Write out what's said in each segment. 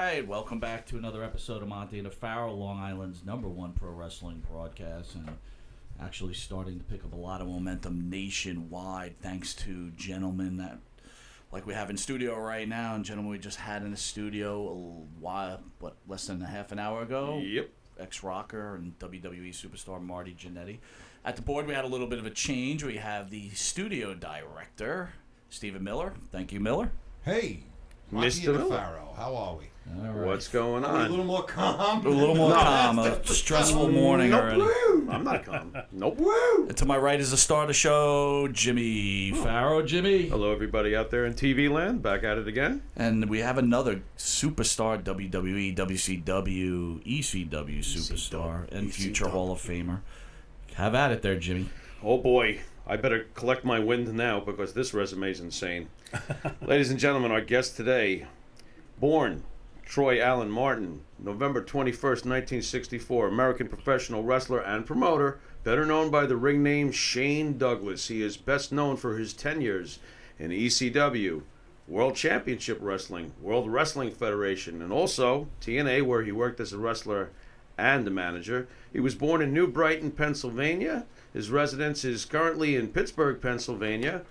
right, welcome back to another episode of Monte The Pharaoh, Long Island's #1 pro wrestling broadcast, and actually starting to pick up a lot of momentum nationwide thanks to gentlemen that, like we have in studio right now, and gentlemen we just had in the studio less than a half an hour ago. Yep. Ex-rocker and WWE superstar Marty Jannetty. At the board, we had a little bit of a change. We have the studio director, Stephen Miller. Thank you, Miller. Hey, Monte The Pharaoh, how are we? All right. What's going Are we on? a little more calm? A little more calm. A stressful morning already. I'm not calm. Nope. And to my right is the star of the show, Jimmy Pharaoh. Jimmy. Hello, everybody out there in TV land. Back at it again. And we have another superstar, WWE, WCW, ECW superstar, and future Hall of Famer. Have at it there, Jimmy. Oh, boy. I better collect my wind now because this resume is insane. Ladies and gentlemen, our guest today, born Troy Allen Martin, November 21st, 1964, American professional wrestler and promoter, better known by the ring name Shane Douglas. He is best known for his tenures in ECW, World Championship Wrestling, World Wrestling Federation, and also TNA, where he worked as a wrestler and a manager. He was born in New Brighton, Pennsylvania. His residence is currently in Pittsburgh, Pennsylvania,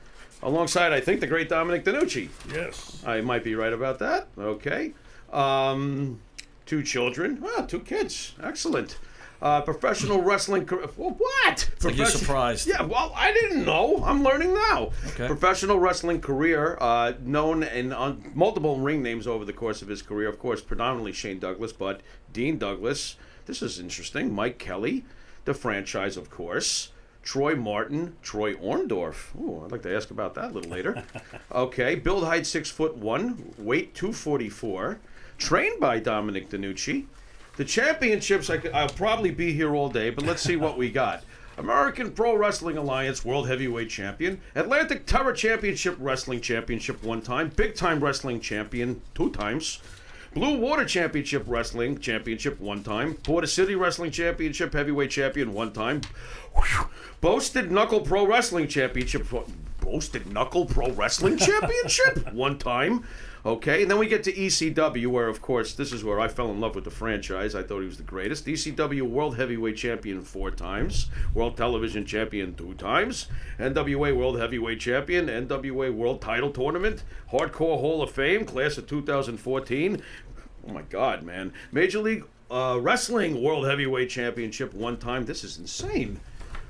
alongside, I think, the great Dominic DeNucci. Yes. I might be right about that. Okay. 2 children. 2 kids. Excellent. Professional wrestling career. What? It's like you're surprised. Yeah, well, I didn't know. I'm learning now. Okay. Professional wrestling career, known in multiple ring names over the course of his career. Of course, predominantly Shane Douglas, but Dean Douglas. This is interesting. Mike Kelly, the franchise, of course. Troy Martin, Troy Orndorff. Ooh, I'd like to ask about that a little later. Okay, build height 6'1", weight 244. Trained by Dominic DeNucci. The championships, I'll probably be here all day, but let's see what we got. American Pro Wrestling Alliance World Heavyweight Champion, Atlantic Terror Championship Wrestling Championship 1 time, Big Time Wrestling Champion 2 times, Blue Water Championship Wrestling Championship 1 time, Border City Wrestling Championship Heavyweight Champion 1 time, Boasted Knuckle Pro Wrestling Championship 1 time. Okay, and then we get to ECW, where, of course, this is where I fell in love with the franchise. I thought he was the greatest. ECW World Heavyweight Champion 4 times, World Television Champion 2 times, NWA World Heavyweight Champion, NWA World Title Tournament, Hardcore Hall of Fame, class of 2014. Oh, my God, man. Major League Wrestling World Heavyweight Championship 1 time. This is insane.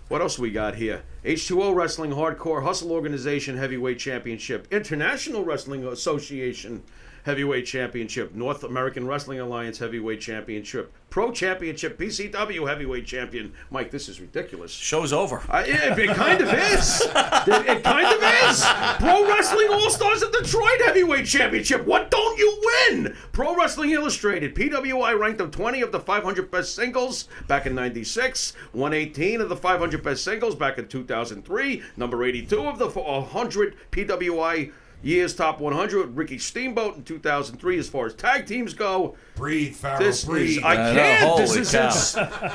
What else we got here? H2O Wrestling Hardcore Hustle Organization Heavyweight Championship, International Wrestling Association Heavyweight Championship, North American Wrestling Alliance Heavyweight Championship, Pro Championship, PCW Heavyweight Champion. Mike, this is ridiculous. Show's over. It kind of is. It kind of is. Pro Wrestling All-Stars of Detroit Heavyweight Championship. What don't you win? Pro Wrestling Illustrated. PWI ranked them 20 of the 500 best singles back in 96. 118 of the 500 best singles back in 2003. Number 82 of the 100 PWI years top 100. Ricky Steamboat in 2003. As far as tag teams go, Breathe, Pharaoh, I breathe. can't. Holy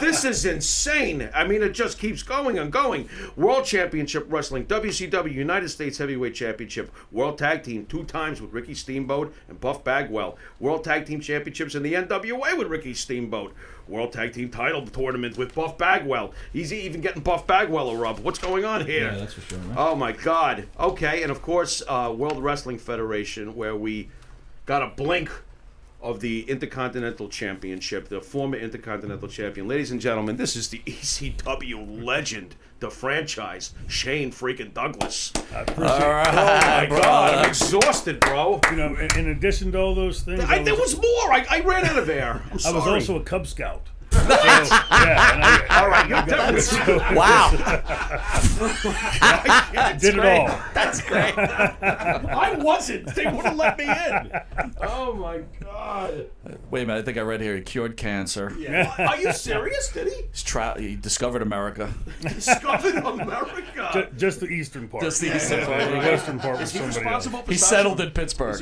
This is insane. I mean, it just keeps going and going. World Championship Wrestling, WCW United States Heavyweight Championship, World Tag Team 2 times with Ricky Steamboat and Buff Bagwell. World Tag Team Championships in the NWA with Ricky Steamboat. World Tag Team Title Tournament with Buff Bagwell. He's even getting Buff Bagwell a rub. What's going on here? Yeah, that's for sure, right? Oh, my God. Okay, and of course, World Wrestling Federation, where we got a blink of the Intercontinental Championship, the former Intercontinental Champion. Ladies and gentlemen, this is the ECW legend, the franchise, Shane freaking Douglas. I appreciate All right, Oh, my bro. God. I'm exhausted, bro. You know, in addition to all those things, There was more. I ran out of air. I'm I sorry. was also a Cub Scout. So, yeah, All right, you're definitely... Wow. I did it all. That's great. I wasn't. They wouldn't let me in. Oh, my God. Wait a minute. I think I read here he cured cancer. Yeah. Are you serious? Did he? He discovered America. Discovered America. Just the eastern part. Just the eastern part. The western part was Is he somebody else. responsible for He Sasha- settled in Pittsburgh.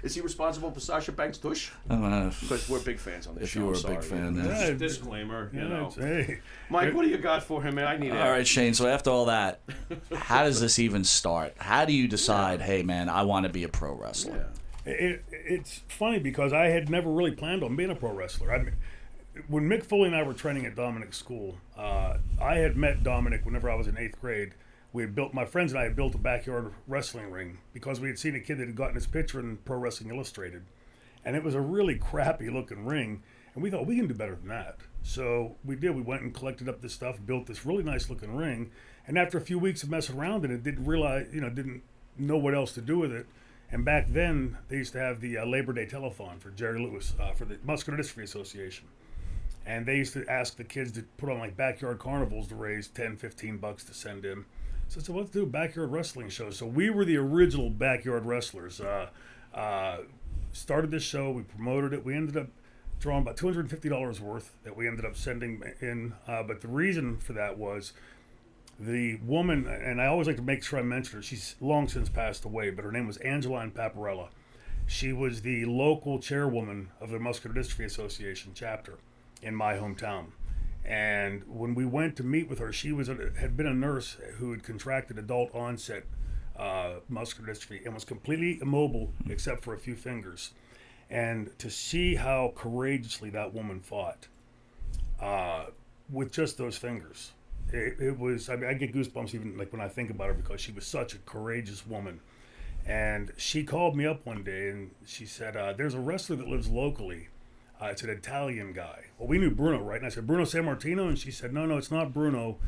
Is he responsible for Sasha Banks' tush? Because we're big fans on this If show. you were I'm a big sorry. fan, Just yeah. a disclaimer, you know. Hey, Mike, what do you got for him, man? I need All right, Shane. So after all that, how does this even start? How do you decide, hey, man, I want to be a pro wrestler? It's funny because I had never really planned on being a pro wrestler. I mean, when Mick Foley and I were training at Dominic's school, I had met Dominic whenever I was in 8th grade. My friends and I had built a backyard wrestling ring because we had seen a kid that had gotten his picture in Pro Wrestling Illustrated. And it was a really crappy looking ring. And we thought, we can do better than that. So we did. We went and collected up this stuff, built this really nice looking ring. And after a few weeks of messing around in it, didn't know what else to do with it. And back then, they used to have the Labor Day telethon for Jerry Lewis, for the Muscular Dystrophy Association. And they used to ask the kids to put on like backyard carnivals to raise $10-15 to send in. So let's do a backyard wrestling show. So we were the original backyard wrestlers. Started this show, we promoted it. We ended up drawing about $250 worth that we ended up sending in. But the reason for that was the woman, and I always like to make sure I mention her. She's long since passed away, but her name was Angeline Paparella. She was the local chairwoman of the Muscular Dystrophy Association chapter in my hometown. And when we went to meet with her, she had been a nurse who had contracted adult onset muscular dystrophy and was completely immobile except for a few fingers. And to see how courageously that woman fought with just those fingers, it was, I mean, I get goosebumps even like when I think about her because she was such a courageous woman. And she called me up one day and she said, there's a wrestler that lives locally. It's an Italian guy. Well, we knew Bruno, right? And I said, Bruno Sammartino? And she said, no, it's not Bruno.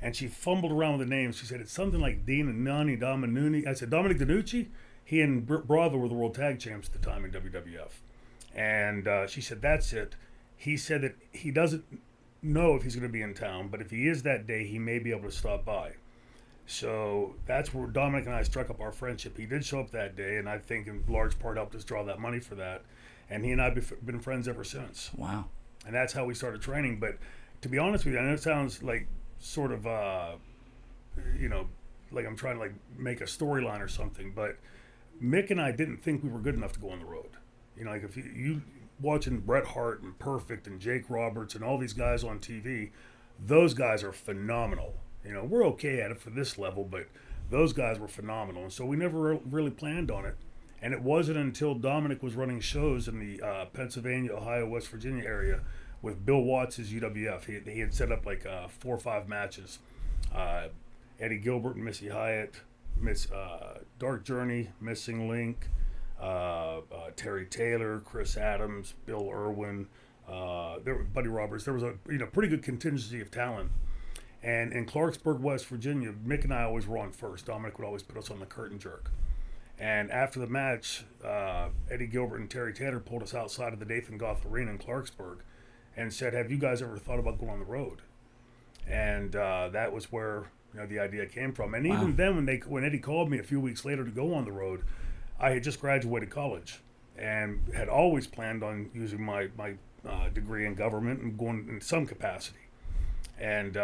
And she fumbled around with the names. She said, it's something like Dean and Nani Dominuni. I said, Dominic DeNucci? He and Bravo were the world tag champs at the time in WWF. And she said, that's it. He said that he doesn't know if he's going to be in town, but if he is that day, he may be able to stop by. So that's where Dominic and I struck up our friendship. He did show up that day, and I think in large part helped us draw that money for that. And he and I have been friends ever since. Wow. And that's how we started training. But to be honest with you, I know it sounds like sort of, like I'm trying to like make a storyline or something, but Mick and I didn't think we were good enough to go on the road. You know, like if you watching Bret Hart and Perfect and Jake Roberts and all these guys on TV, those guys are phenomenal. You know, we're okay at it for this level, but those guys were phenomenal. And so we never really planned on it. And it wasn't until Dominic was running shows in the Pennsylvania, Ohio, West Virginia area with Bill Watts' UWF. He had set up like 4 or 5 matches. Eddie Gilbert and Missy Hyatt, Dark Journey, Missing Link, Terry Taylor, Chris Adams, Bill Irwin, Buddy Roberts. There was a pretty good contingency of talent. And in Clarksburg, West Virginia, Mick and I always were on first. Dominic would always put us on the curtain jerk. And after the match, Eddie Gilbert and Terry Taylor pulled us outside of the Nathan Goff Arena in Clarksburg and said, have you guys ever thought about going on the road? And that was where the idea came from. And even then, when Eddie called me a few weeks later to go on the road, I had just graduated college and had always planned on using my degree in government and going in some capacity. And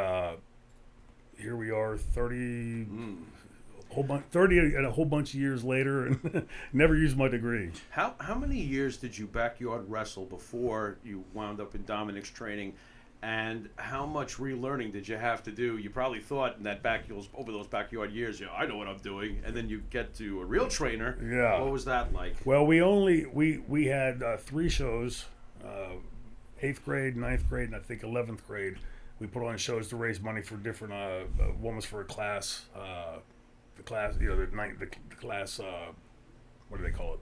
here we are, 30 and a whole bunch of years later, and never used my degree. How many years did you backyard wrestle before you wound up in Dominic's training, and how much relearning did you have to do? You probably thought in that over those backyard years, I know what I'm doing, and then you get to a real trainer. Yeah. What was that like? Well, we had 3 shows, 8th grade, 9th grade, and I think 11th grade. We put on shows to raise money for different. One was for a class. The class, the class, what do they call it?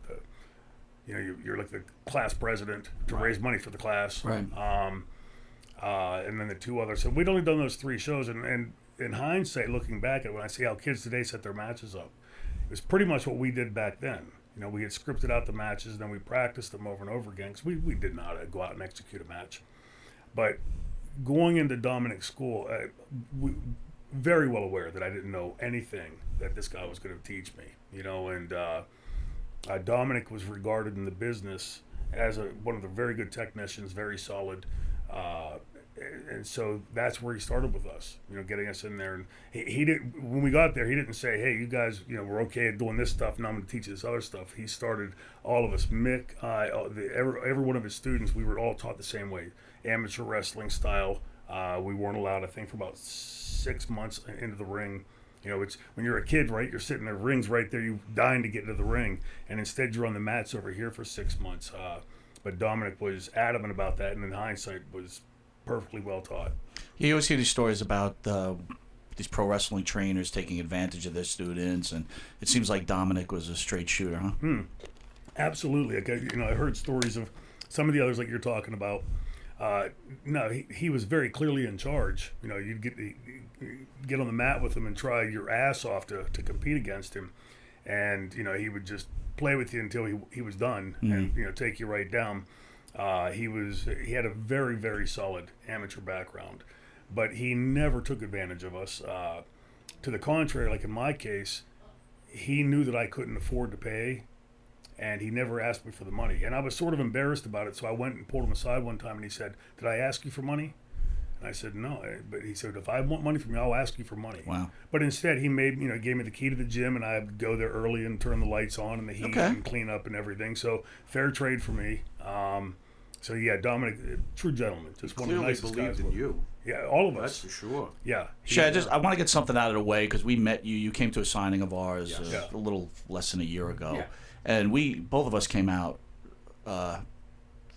You're like the class president to raise money for the class. Right. And then the 2 others. So we'd only done those 3 shows. And in hindsight, looking back at it, when I see how kids today set their matches up, it was pretty much what we did back then. We had scripted out the matches, and then we practiced them over and over again because we did not go out and execute a match. But going into Dominic's school, very well aware that I didn't know anything that this guy was going to teach me, and Dominic was regarded in the business as one of the very good technicians, very solid, and so that's where he started with us, getting us in there. And he didn't, when we got there, he didn't say, hey, you guys, we're okay at doing this stuff, now I'm going to teach you this other stuff. He started all of us, Mick, every one of his students, we were all taught the same way, amateur wrestling style. We weren't allowed, I think, for about 6 months into the ring You know, it's when you're a kid, right? You're sitting there, rings right there, you dying to get into the ring, and instead you're on the mats over here for 6 months. But Dominic was adamant about that, and in hindsight was perfectly well taught. You always hear these stories about these pro wrestling trainers taking advantage of their students, and it seems like Dominic was a straight shooter, huh? Absolutely. I heard stories of some of the others like you're talking about. No, he was very clearly in charge. You know, you'd get on the mat with him and try your ass off to compete against him, and you know he would just play with you until he was done, and you know take you right down. He had a very, very solid amateur background, but he never took advantage of us. To the contrary, like in my case, he knew that I couldn't afford to pay, and he never asked me for the money. And I was sort of embarrassed about it, so I went and pulled him aside one time, and he said, "Did I ask you for money?" And I said, "No." But he said, "If I want money from you, I'll ask you for money." Wow. But instead, he gave me the key to the gym, and I would go there early and turn the lights on and the heat and clean up and everything. So fair trade for me. So yeah, Dominic, true gentleman, just one of the nicest guys. Believed in you. Yeah, all of That's us. for sure. Yeah. Shay, I want to get something out of the way because we met you. You came to a signing of ours Yes. a little less than a year ago, Yeah. and both of us came out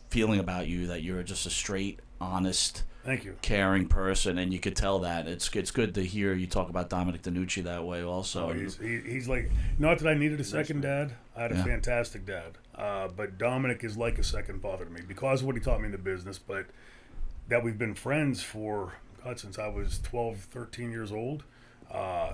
feeling about you that you're just a straight, honest, Thank you. caring person, and you could tell that. It's good to hear you talk about Dominic DeNucci that way also. He's like, not that I needed a second dad. I had a Yeah. fantastic dad. But Dominic is like a second father to me because of what he taught me in the business, but that we've been friends for, God, since I was 12, 13 years old.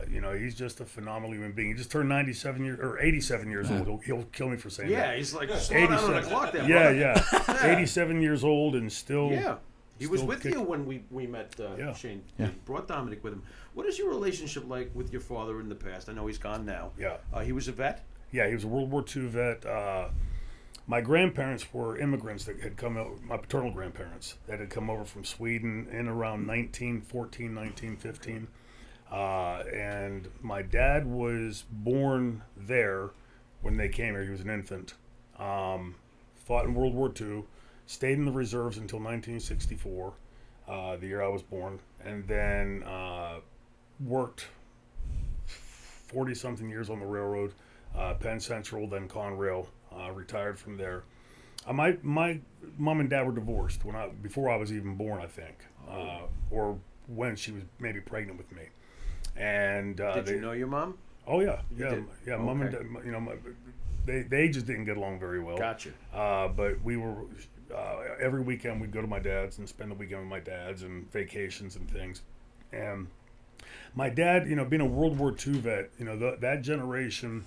You know, he's just a phenomenal human being. He just turned 87 years old. He'll kill me for saying that. Yeah, he's like slow down on the clock there. Yeah, brother. yeah. 87 years old and still. Yeah. He was Still with kick- you when we met Yeah. Shane. Yeah. He brought Dominic with him. What is your relationship like with your father in the past? I know he's gone now. Yeah. He was a vet? Yeah, he was a World War II vet. My grandparents were immigrants that had come out, my paternal grandparents, that had come over from Sweden in around 1914, 1915. And my dad was born there when they came here. He was an infant. Fought in World War II, stayed in the reserves until 1964, the year I was born, and then worked 40-something years on the railroad, Penn Central, then Conrail, retired from there. My mom and dad were divorced before I was even born, I think, or when she was maybe pregnant with me. And Did you know your mom? Oh yeah, did? yeah. Mom and Okay. dad, you know, they just didn't get along very well. Gotcha. But we were every weekend we'd go to my dad's and spend the weekend with my dad's and vacations and things. And my dad, you know, being a World War II vet, you know, that generation,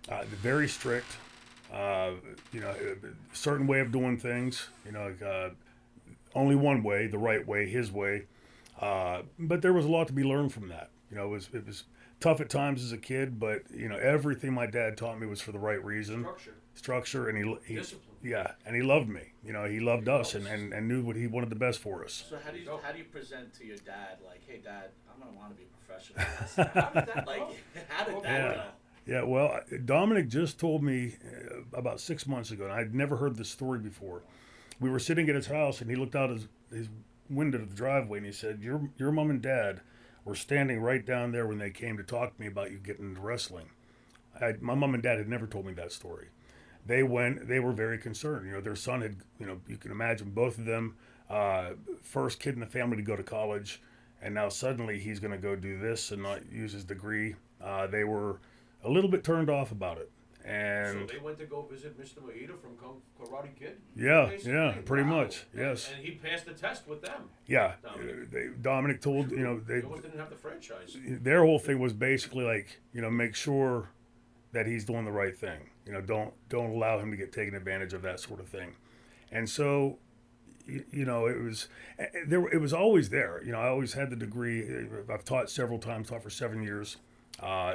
very strict. You know, a certain way of doing things. You know, only one way, the right way, his way. But there was a lot to be learned from that. You know, it was tough at times as a kid, but you know, everything my dad taught me was for the right reason. Structure, and he Discipline. yeah, and he loved me. You know, he loved us and knew what he wanted the best for us. So how do you present to your dad like, hey Dad, I'm gonna want to be a professional? How did that Yeah. go? Yeah, well, Dominic just told me about 6 months ago, and I'd never heard this story before. We were sitting at his house, and he looked out his window to the driveway, and he said, your mom and dad were standing right down there when they came to talk to me about you getting into wrestling. My mom and dad had never told me that story. They were very concerned. You know, their son had, you know, you can imagine both of them, first kid in the family to go to college, and now suddenly he's going to go do this and not use his degree. They were a little bit turned off about it. And So they went to go visit Mr. Maeda from Karate Kid? yeah, basically? yeah, pretty Wow. much, yes. And he passed the test with them. Yeah, Dominic. Dominic told, you know, They almost didn't have the franchise. their whole thing was basically like, you know, make sure that he's doing the right thing. You know, don't allow him to get taken advantage of, that sort of thing. And so, you know, it was always there. You know, I always had the degree. I've taught several times, taught for 7 years.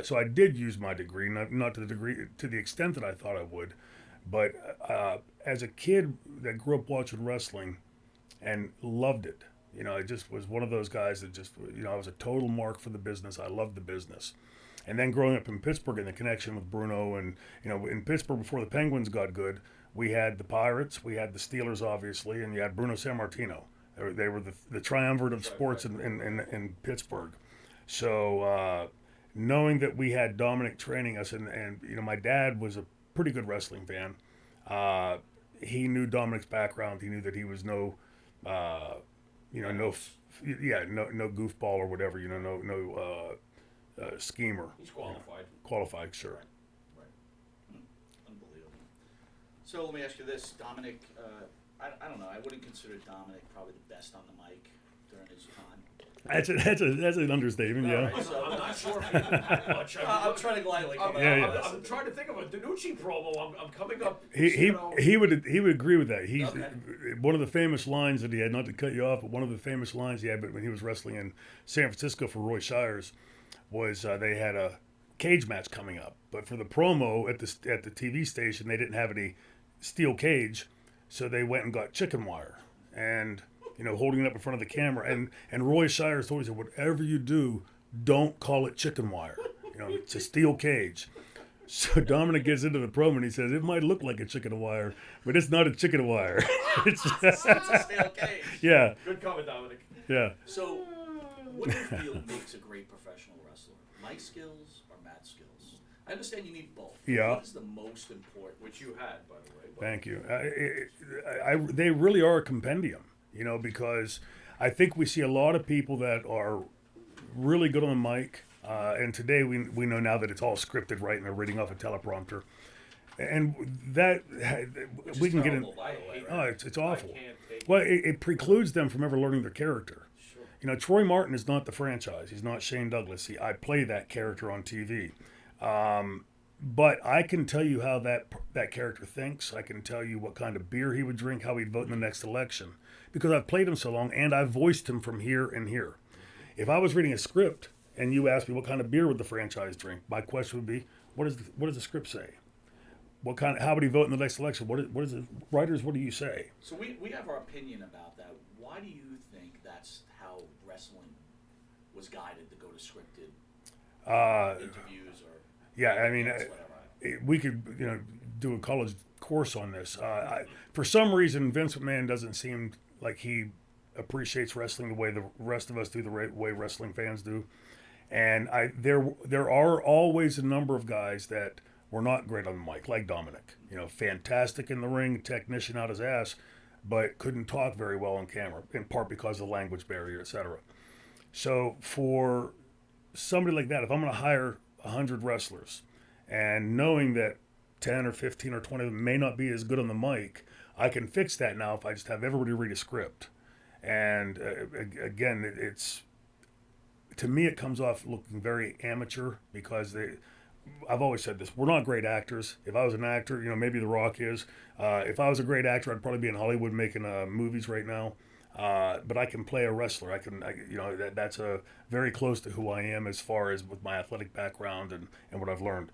So I did use my degree, not to the extent that I thought I would, but as a kid that grew up watching wrestling and loved it, you know, I just was one of those guys that just, you know, I was a total mark for the business. I loved the business. And then growing up in Pittsburgh and the connection with Bruno, and, you know, in Pittsburgh before the Penguins got good, we had the Pirates, we had the Steelers, obviously, and you had Bruno Sammartino. They were the triumvirate of sports in Pittsburgh. So knowing that we had Dominic training us, and you know, my dad was a pretty good wrestling fan. He knew Dominic's background. He knew that he was no goofball or whatever. You know, no schemer. He's qualified. Qualified, sure. Unbelievable. So let me ask you this, Dominic. I don't know. I wouldn't consider Dominic probably the best on the mic during his time. That's an understatement. Yeah. Right, so I'm not sure if he did that much. I'm trying to gladly come I'm trying to think of a Danucci promo. I'm coming up. He would agree with that. He's Okay. one of the famous lines that he had, not to cut you off, but one of the famous lines he had when he was wrestling in San Francisco for Roy Shires was they had a cage match coming up, but for the promo at the TV station they didn't have any steel cage, so they went and got chicken wire and, you know, holding it up in front of the camera, and Roy Shires told me, said, whatever you do, don't call it chicken wire. You know, it's a steel cage. So Dominic gets into the promo and he says, it might look like a chicken wire, but it's not a chicken wire. It's a steel cage. Yeah, Good comment, Dominic. yeah. So, what do you feel makes a great professional wrestler? Mic skills or mat skills? I understand you need both. Yeah. What is the most important? Which you had, by the way. But Thank you. They really are a compendium, you know, because I think we see a lot of people that are really good on the mic, and today we know now that it's all scripted, right, and they're reading off a teleprompter, and that Which we is can get in. terrible, by the way. Oh, it's awful. I can't take Well, it precludes them from ever learning their character. Sure. You know, Troy Martin is not the franchise. He's not Shane Douglas. I play that character on TV. But I can tell you how that character thinks. I can tell you what kind of beer he would drink, how he'd vote in the next election, because I've played him so long and I've voiced him from here and here. If I was reading a script and you asked me what kind of beer would the franchise drink, my question would be, what does the script say? How would he vote in the next election? What is the writers? What do you say? So we have our opinion about that. Why do you think that's how wrestling was guided to go to scripted interviews or? Yeah, I mean, whatever. we could, you know, do a college course on this. For some reason, Vince McMahon doesn't seem like he appreciates wrestling the way the rest of us do, the way wrestling fans do. And there are always a number of guys that were not great on the mic, like Dominic. You know, fantastic in the ring, technician out his ass, but couldn't talk very well on camera, in part because of the language barrier, etc. So for somebody like that, if I'm going to hire 100 wrestlers, and knowing that 10 or 15 or 20 of them may not be as good on the mic, I can fix that now if I just have everybody read a script. And again, it's, to me, it comes off looking very amateur because I've always said this, we're not great actors. If I was an actor, you know, maybe The Rock is. If I was a great actor, I'd probably be in Hollywood making movies right now. But I can play a wrestler. That's very close to who I am as far as with my athletic background and what I've learned.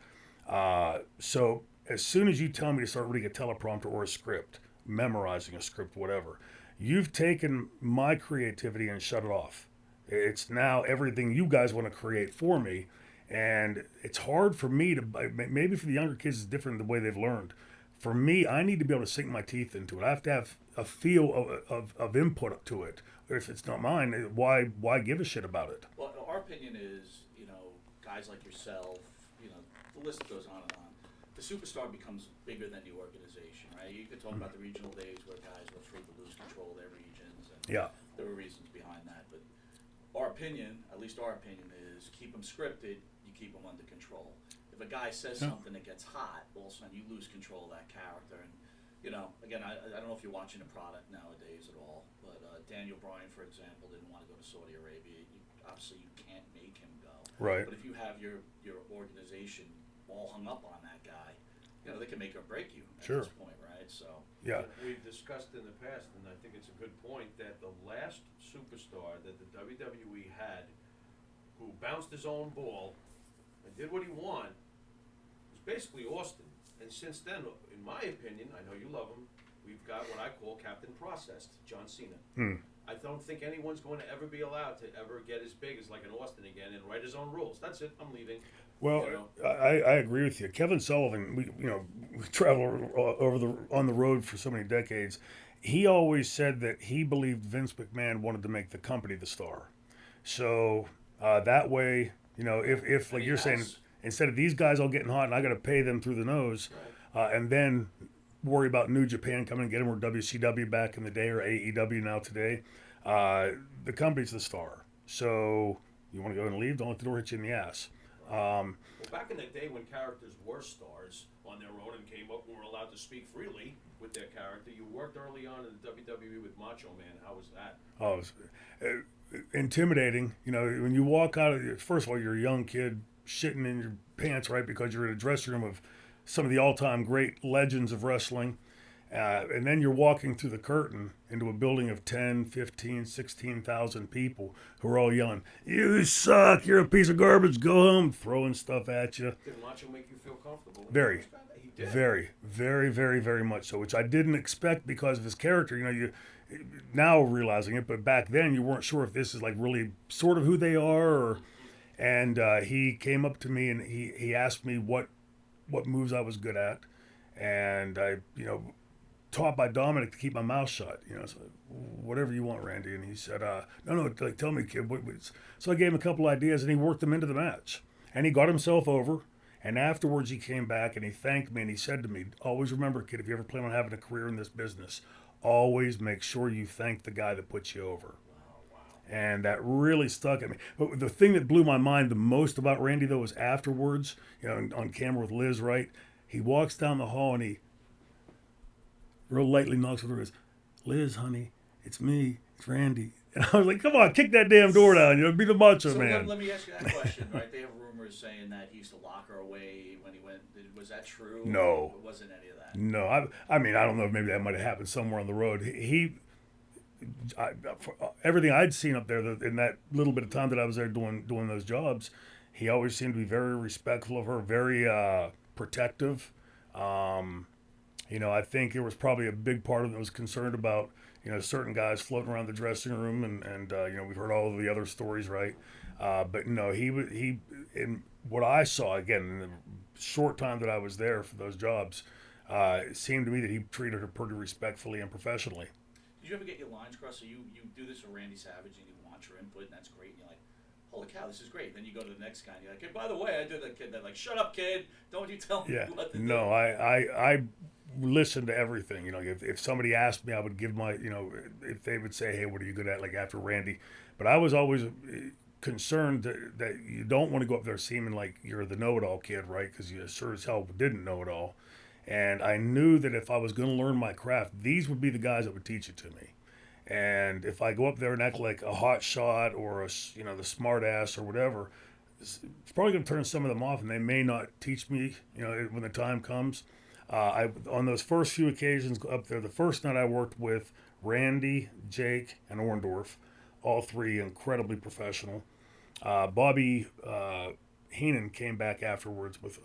So as soon as you tell me to start reading a teleprompter or a script, memorizing a script, whatever, you've taken my creativity and shut it off. It's now everything you guys want to create for me. And it's hard for me to, maybe for the younger kids it's different the way they've learned. For me, I need to be able to sink my teeth into it. I have to have a feel of input to it. Or if it's not mine, why give a shit about it? Well, our opinion is, you know, guys like yourself, you know, the list goes on and on. The superstar becomes bigger than the organization, right? You could talk about the regional days where guys were free to lose control of their regions, and Yeah. there were reasons behind that. But our opinion, at least our opinion, is keep them scripted, you keep them under control. If a guy says something that gets hot, all of a sudden you lose control of that character. And, you know, again, I don't know if you're watching the product nowadays at all, but Daniel Bryan, for example, didn't want to go to Saudi Arabia. Obviously, you can't make him go. Right. But if you have your organization all hung up on that guy, you know, they can make or break you at Sure. this point, right? So, Yeah. We've discussed in the past, and I think it's a good point, that the last superstar that the WWE had who bounced his own ball and did what he wanted was basically Austin. And since then, in my opinion, I know you love him, we've got what I call Captain Processed, John Cena. I don't think anyone's going to ever be allowed to ever get as big as like an Austin again and write his own rules. That's it. I'm leaving. Well, You know? I agree with you. Kevin Sullivan, we travel on the road for so many decades. He always said that he believed Vince McMahon wanted to make the company the star. So that way, You know, if like And you're saying, has. instead of these guys all getting hot and I got to pay them through the nose, and then worry about New Japan coming and get them, or WCW back in the day, or AEW now today, the company's the star. So you want to go and leave, don't let the door hit you in the ass. Well, back in the day when characters were stars on their own and came up and were allowed to speak freely with their character, you worked early on in the WWE with Macho Man. How was that? Oh, it's, intimidating. You know, when you walk out of, first of all, you're a young kid shitting in your pants, right? Because you're in a dressing room of some of the all-time great legends of wrestling. And then you're walking through the curtain into a building of 10, 15, 16,000 people who are all yelling, "You suck, you're a piece of garbage, go home," throwing stuff at you. Did Macho make you feel comfortable? Very. He did. Very, very, very, very much so, which I didn't expect because of his character. You know, you now realizing it, but back then you weren't sure if this is like really sort of who they are. And he came up to me and he asked me what moves I was good at, and I, you know, taught by Dominic to keep my mouth shut. You know, so whatever you want, Randy. And he said, no, like, tell me, kid. So I gave him a couple ideas, and he worked them into the match, and he got himself over. And afterwards, he came back and he thanked me and he said to me, "Always remember, kid, if you ever plan on having a career in this business, always make sure you thank the guy that put you over." And that really stuck at me. But the thing that blew my mind the most about Randy, though, was afterwards, you know, on camera with Liz, right? He walks down the hall and he real lightly knocks on the door and goes, "Liz, honey, it's me, it's Randy." And I was like, "Come on, kick that damn door down, you know, be the macho So man." let me ask you that question, right? They have rumors saying that he used to lock her away when he went. Was that true? No. It wasn't any of that. No, I mean, I don't know if maybe that might have happened somewhere on the road. For everything I'd seen up there in that little bit of time that I was there doing those jobs, he always seemed to be very respectful of her, very protective. You know, I think there was probably a big part of it that was concerned about, you know, certain guys floating around the dressing room, and you know, we've heard all of the other stories, right? But no, he in what I saw, again, in the short time that I was there for those jobs, it seemed to me that he treated her pretty respectfully and professionally. Did you ever get your lines crossed? So you do this with Randy Savage and you want your input, and that's great. And you're like, "Holy cow, this is great." Then you go to the next guy and you're like, "Hey, by the way, I did that kid." They're like, "Shut up, kid. Don't you tell me Yeah, what to do." no, I listened to everything. You know, if somebody asked me, I would give my, you know, if they would say, "Hey, what are you good at?" Like after Randy, but I was always concerned that you don't want to go up there seeming like you're the know-it-all kid, right? Because you sure as hell didn't know it all. And I knew that if I was going to learn my craft, these would be the guys that would teach it to me. And if I go up there and act like a hot shot or you know, the smart ass or whatever, it's probably going to turn some of them off, and they may not teach me, you know, when the time comes. On those first few occasions up there, the first night I worked with Randy, Jake, and Orndorff, all three incredibly professional. Bobby Heenan came back afterwards with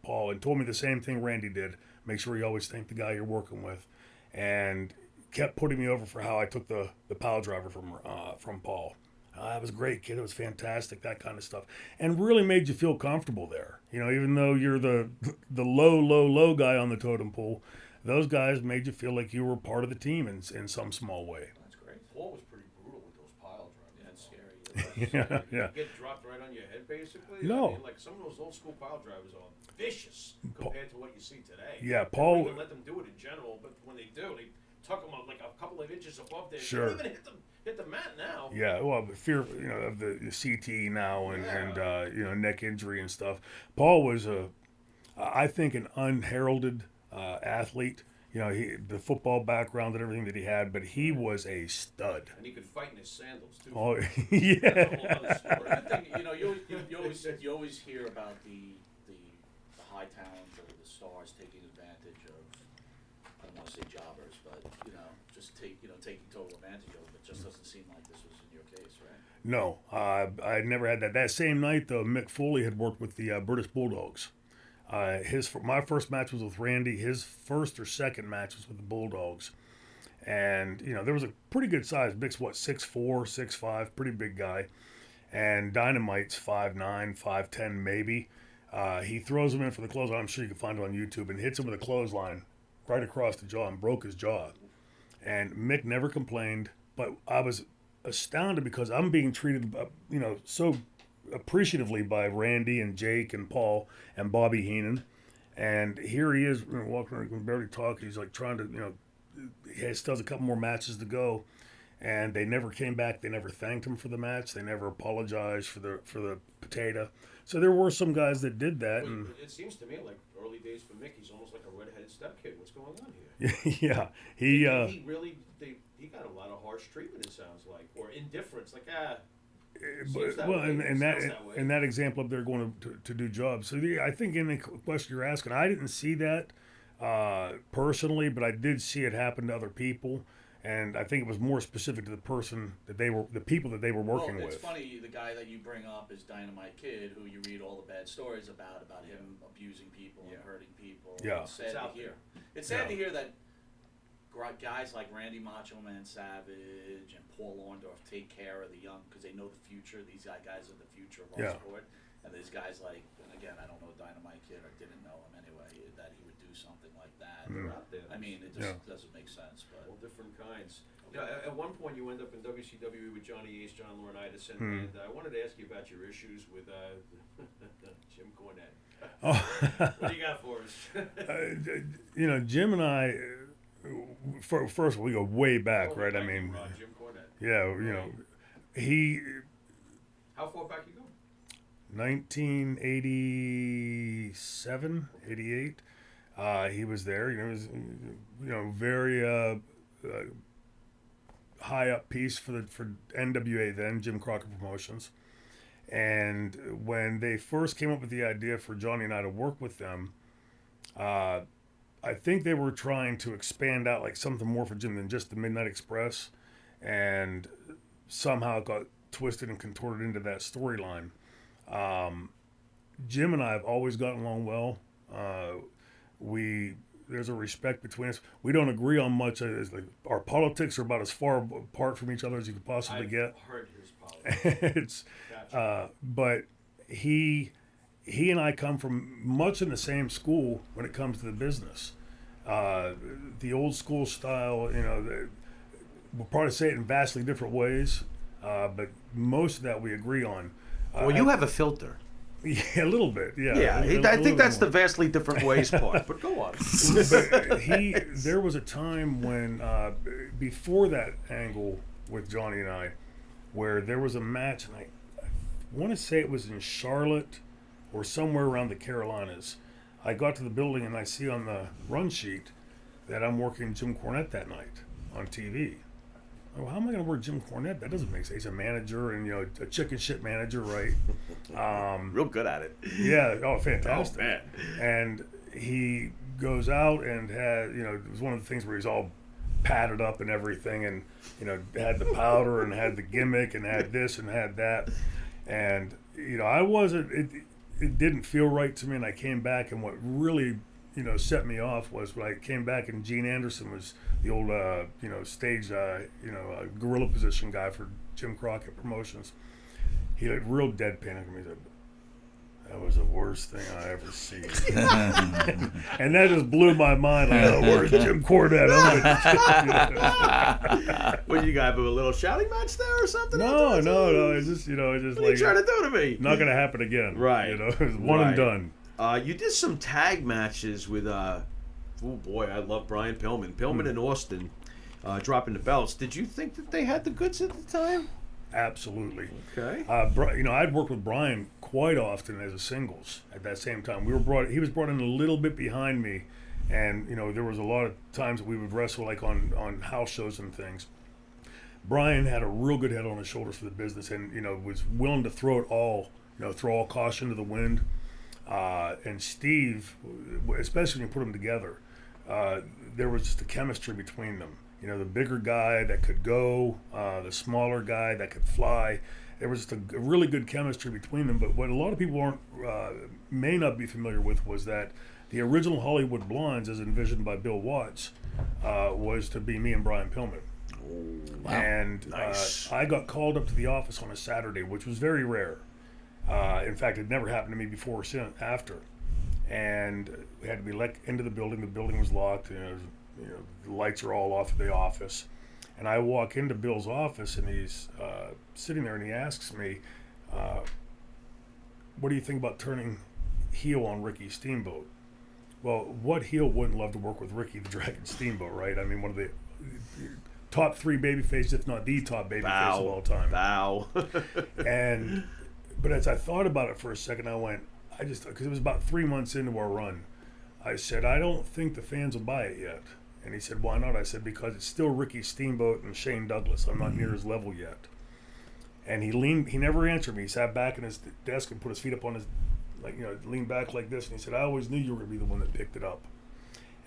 Paul and told me the same thing Randy did. Make sure you always thank the guy you're working with, and kept putting me over for how I took the pile driver from Paul. That was great, kid. It was fantastic, that kind of stuff, and really made you feel comfortable there. You know, even though you're the low guy on the totem pole, those guys made you feel like you were part of the team in some small way. That's great. Paul was pretty brutal with those pile Yeah, drivers. it's scary. Yeah. You get dropped right on your head, basically. No. I mean, like some of those old school pile drivers are vicious compared to what you see today. Yeah, They Paul- don't even let them do it in general, but when they do, they tuck them up like a couple of inches above their. Sure. They don't even hit the mat now. Yeah, well, the fear, you know, of the CT now and you know, neck injury and stuff. Paul was I think, an unheralded athlete. You know, the football background and everything that he had, but he was a stud. And he could fight in his sandals too. Oh, That's a yeah. whole other story. But the thing, you know, you always hear about the high talent or the stars taking advantage of, I don't want to say jobbers, but you know, just taking total advantage of them. It just doesn't seem like this was in your case, right? No, I never had that. That same night, though, Mick Foley had worked with the British Bulldogs. My first match was with Randy. His first or second match was with the Bulldogs. And, you know, there was a pretty good size. Mick's, 6'4", 6'5", pretty big guy. And Dynamite's 5'9", 5'10", maybe. He throws him in for the clothesline. I'm sure you can find it on YouTube, and hits him with a clothesline right across the jaw and broke his jaw. And Mick never complained, but I was astounded because I'm being treated, you know, so appreciatively by Randy and Jake and Paul and Bobby Heenan. And here he is, walking around, he can barely talk. He's like trying to, he still has a couple more matches to go. And they never came back. They never thanked him for the match. They never apologized for the potato. So there were some guys that did that. Well, And it seems to me like early days for Mick, he's almost like a redheaded stepkid. What's going on here? yeah, He really he got a lot of harsh treatment. It sounds like, or indifference. Like seems that well, way. and Sounds that way. that example up there going to do jobs. So I think in the question you're asking, I didn't see that personally, but I did see it happen to other people. And I think it was more specific to the person that the people that they were working Well, it's with. funny, the guy that you bring up is Dynamite Kid, who you read all the bad stories about him abusing people and hurting people. Yeah. It's sad It's to out hear. there. It's sad to hear that guys like Randy Macho Man Savage and Paul Orndorff take care of the young because they know the future. These guys are the future of our sport. And there's guys like, and again, I don't know Dynamite Kid or didn't know him anyway, that he would do something like that. They're out there. I mean, it just doesn't make sense. But All different kinds. Yeah, at one point you end up in WCW with Johnny Ace, John Laurinaitis, and I wanted to ask you about your issues with Jim Cornette. What do you got for us? Jim and I, first of all, we go way back, Oh, right? I thank you, mean, Jim Cornette. yeah, he, How far back you go? 1987, 88, he was there. He was, very high up piece for NWA then, Jim Crockett Promotions. And when they first came up with the idea for Johnny and I to work with them, I think they were trying to expand out like something more for Jim than just the Midnight Express, and somehow it got twisted and contorted into that storyline. Jim and I have always gotten along well. There's a respect between us. We don't agree on much. Like our politics are about as far apart from each other as you could possibly get. Heard his politics. It's, Gotcha. but he and I come from much in the same school when it comes to the business. The old school style, we'll probably say it in vastly different ways, but most of that we agree on. Well, you have a filter. Yeah, a little bit. Yeah. Yeah, A I little think that's more. the vastly different ways part. But go on. But there was a time when before that angle with Johnny and I, where there was a match, and I want to say it was in Charlotte or somewhere around the Carolinas. I got to the building and I see on the run sheet that I'm working Jim Cornette that night on TV. Oh, how am I going to work Jim Cornette? That doesn't make sense. He's a manager and a chicken shit manager, right? Real good at it. Yeah. Oh, fantastic. Oh, man. And he goes out and it was one of the things where he's all padded up and everything, and had the powder and had the gimmick and had this and had that, and I wasn't. It didn't feel right to me, and I came back, and what really set me off was when I came back and Gene Anderson was the old stage gorilla position guy for Jim Crockett Promotions. He looked real deadpan at me. He said, "That was the worst thing I ever seen." And that just blew my mind. Like, oh, where's Jim Cornette? What, you got a little shouting match there or something? No. It's just it's just What are you trying to do to me? not gonna happen again. Right. It was one and done. You did some tag matches with, oh boy, I love Brian Pillman. Pillman and Austin dropping the belts. Did you think that they had the goods at the time? Absolutely. Okay. I'd worked with Brian quite often as a singles at that same time. He was brought in a little bit behind me, and there was a lot of times that we would wrestle like on house shows and things. Brian had a real good head on his shoulders for the business, and was willing to throw it all, throw all caution to the wind. And Steve, especially when you put them together, there was just a chemistry between them. The bigger guy that could go, the smaller guy that could fly. There was just a really good chemistry between them. But what a lot of people may not be familiar with was that the original Hollywood Blondes, as envisioned by Bill Watts, was to be me and Brian Pillman. Oh, wow. And Nice. I got called up to the office on a Saturday, which was very rare. In fact, it never happened to me before or after. And we had to be let into the building. The building was locked. The lights are all off at the office. And I walk into Bill's office, and he's sitting there, and he asks me, what do you think about turning heel on Ricky Steamboat? Well, what heel wouldn't love to work with Ricky the Dragon Steamboat, right? I mean, one of the top 3 babyfaces, if not the top babyface of all time. Bow. But as I thought about it for a second, I went, because it was about 3 months into our run, I said, I don't think the fans will buy it yet. And he said, why not? I said, because it's still Ricky Steamboat and Shane Douglas. I'm not near his level yet. And he never answered me. He sat back in his desk and put his feet up on his, leaned back like this. And he said, I always knew you were going to be the one that picked it up.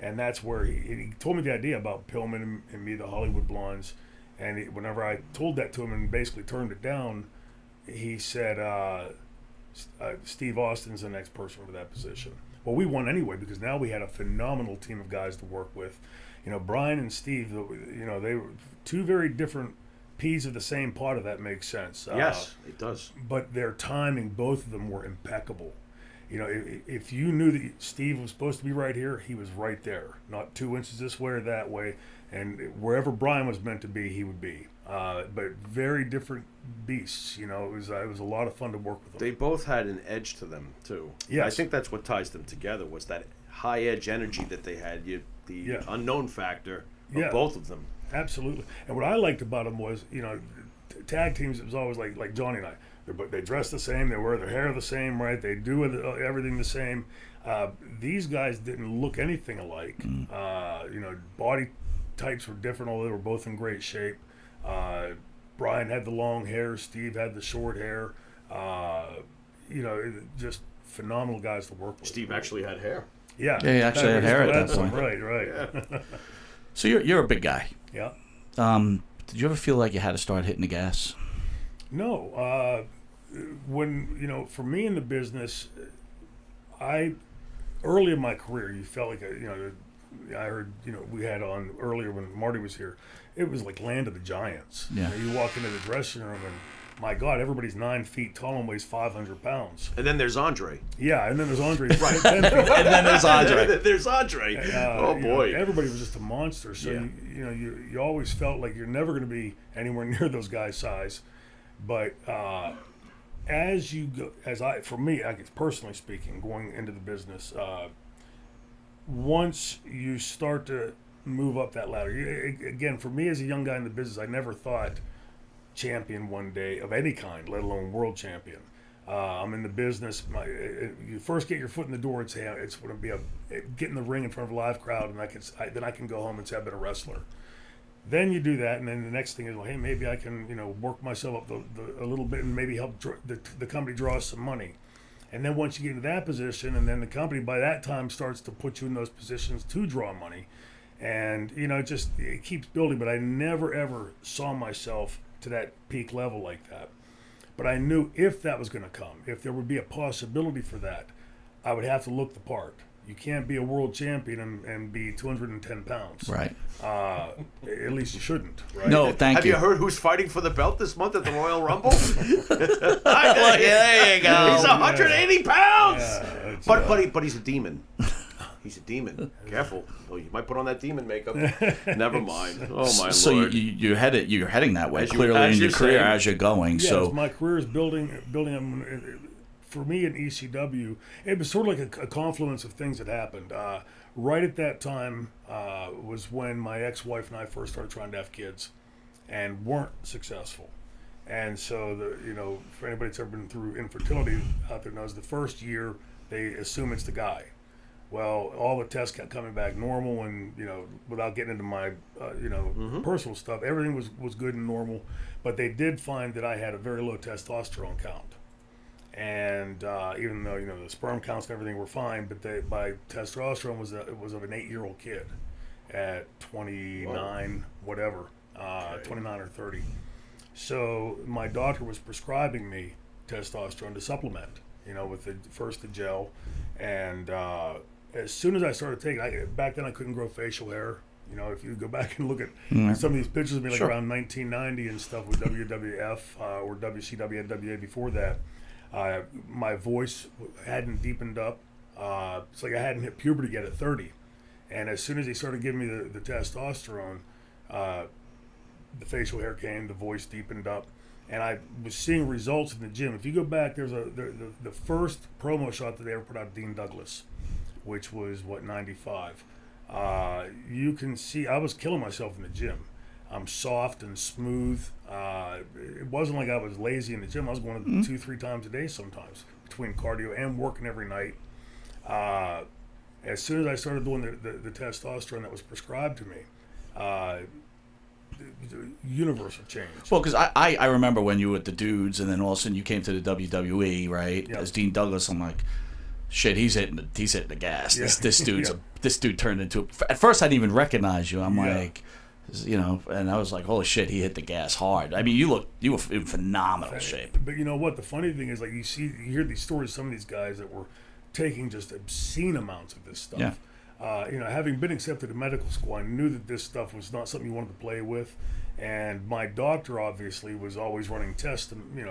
And that's where he told me the idea about Pillman and me, the Hollywood Blondes. And whenever I told that to him and basically turned it down, he said, Steve Austin's the next person for that position. Well, we won anyway because now we had a phenomenal team of guys to work with. Brian and Steve, they were 2 very different peas of the same pot, if that makes sense. Yes, it does. But their timing, both of them were impeccable. If you knew that Steve was supposed to be right here, he was right there. Not 2 inches this way or that way. And wherever Brian was meant to be, he would be. But very different beasts. It was a lot of fun to work with them. They both had an edge to them, too. Yes. I think that's what ties them together was that high edge energy that they had, the unknown factor of both of them. Absolutely. And what I liked about them was, tag teams, it was always like Johnny and I. They dress the same. They wear their hair the same, right? They do everything the same. These guys didn't look anything alike. Body types were different, although they were both in great shape. Brian had the long hair. Steve had the short hair. Just phenomenal guys to work with. Steve actually had hair. Yeah, he actually had hair at that point. Right. Yeah. So you're a big guy. Yeah. Did you ever feel like you had to start hitting the gas? No. When for me in the business, early in my career, you felt like I heard we had on earlier when Marty was here. It was like land of the giants. Yeah. You walk into the dressing room and my God, everybody's 9 feet tall and weighs 500 pounds. And then there's Andre. Yeah, and then there's Andre. Right. 10 feet. And then there's Andre. There's Andre. Oh boy. Everybody was just a monster. So you always felt like you're never going to be anywhere near those guys' size. But as you go, for me, I guess personally speaking, going into the business, once you start to move up that ladder, again, for me as a young guy in the business, I never thought champion one day of any kind, let alone world champion. I'm in the business. You first get your foot in the door and say it's going to be get in the ring in front of a live crowd, and then I can go home and say I've been a wrestler. Then you do that, and then the next thing is, well, hey, maybe I can work myself up a little bit and maybe help the company draw some money. And then once you get into that position, and then the company by that time starts to put you in those positions to draw money, and it keeps building. But I never ever saw myself to that peak level like that. But I knew if that was going to come, if there would be a possibility for that, I would have to look the part. You can't be a world champion and be 210 pounds. Right. At least you shouldn't. Right? No, thank Have you. you heard who's fighting for the belt this month at the Royal Rumble? There you go. He's 180 pounds. Yeah, But he's a demon. He's a demon. Careful. Oh, you might put on that demon makeup. Never mind. Oh my So lord. you're heading that way As clearly in your you're career saying. as you're going. Yeah, So my career is building. For me in ECW, it was sort of like a confluence of things that happened. Right at that time was when my ex-wife and I first started trying to have kids, and weren't successful. And so for anybody that's ever been through infertility out there knows the first year they assume it's the guy. Well, all the tests kept coming back normal, and without getting into my personal stuff, everything was good and normal. But they did find that I had a very low testosterone count. And even though the sperm counts and everything were fine, but my testosterone was of an 8-year-old kid at 29, whatever, 29 or 30. So my doctor was prescribing me testosterone to supplement, with the gel, and as soon as I started taking, back then I couldn't grow facial hair. If you go back and look at some of these pictures of me, like around 1990 and stuff with WWF or WCW and WA before that. My voice hadn't deepened up. It's like I hadn't hit puberty yet at 30. And as soon as they started giving me the testosterone, the facial hair came, the voice deepened up, and I was seeing results in the gym. If you go back, there's the first promo shot that they ever put out, Dean Douglas, which was, 95. You can see I was killing myself in the gym. I'm soft and smooth. It wasn't like I was lazy in the gym. I was going 2-3 times a day sometimes, between cardio and working every night. As soon as I started doing the testosterone that was prescribed to me, the universal change. Well, because I remember when you were with the dudes, and then all of a sudden you came to the WWE, right? Yep. As Dean Douglas, I'm like, shit, he's hitting the gas. Yeah. This dude's Yeah. this dude turned into. At first, I didn't even recognize you. I'm Yeah. like, and I was like, holy shit, he hit the gas hard. I mean, you were in phenomenal shape. But you know what? The funny thing is, like, you hear these stories. Some of these guys that were taking just obscene amounts of this stuff. Yeah. Having been accepted to medical school, I knew that this stuff was not something you wanted to play with. And my doctor obviously was always running tests. And, if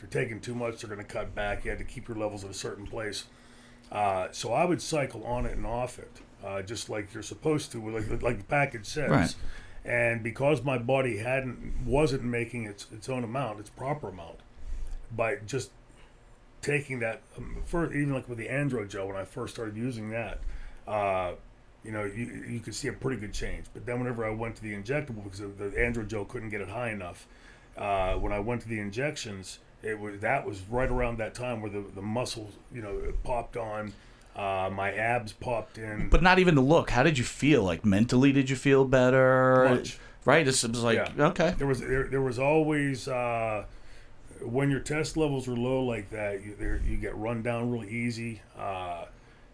you're taking too much, they're going to cut back. You had to keep your levels at a certain place. So I would cycle on it and off it, just like you're supposed to, like the package says. Right. And because my body wasn't making its own amount, its proper amount, by just taking that, first, even like with the andro gel, when I first started using that, you could see a pretty good change. But then whenever I went to the injectable, because the andro gel couldn't get it high enough, when I went to the injections, that was right around that time where the muscles, it popped on. My abs popped in. But not even the look. How did you feel? Like, mentally, did you feel better? Much. Right? It was like, Yeah. okay. There was always when your test levels are low like that, you get run down really easy.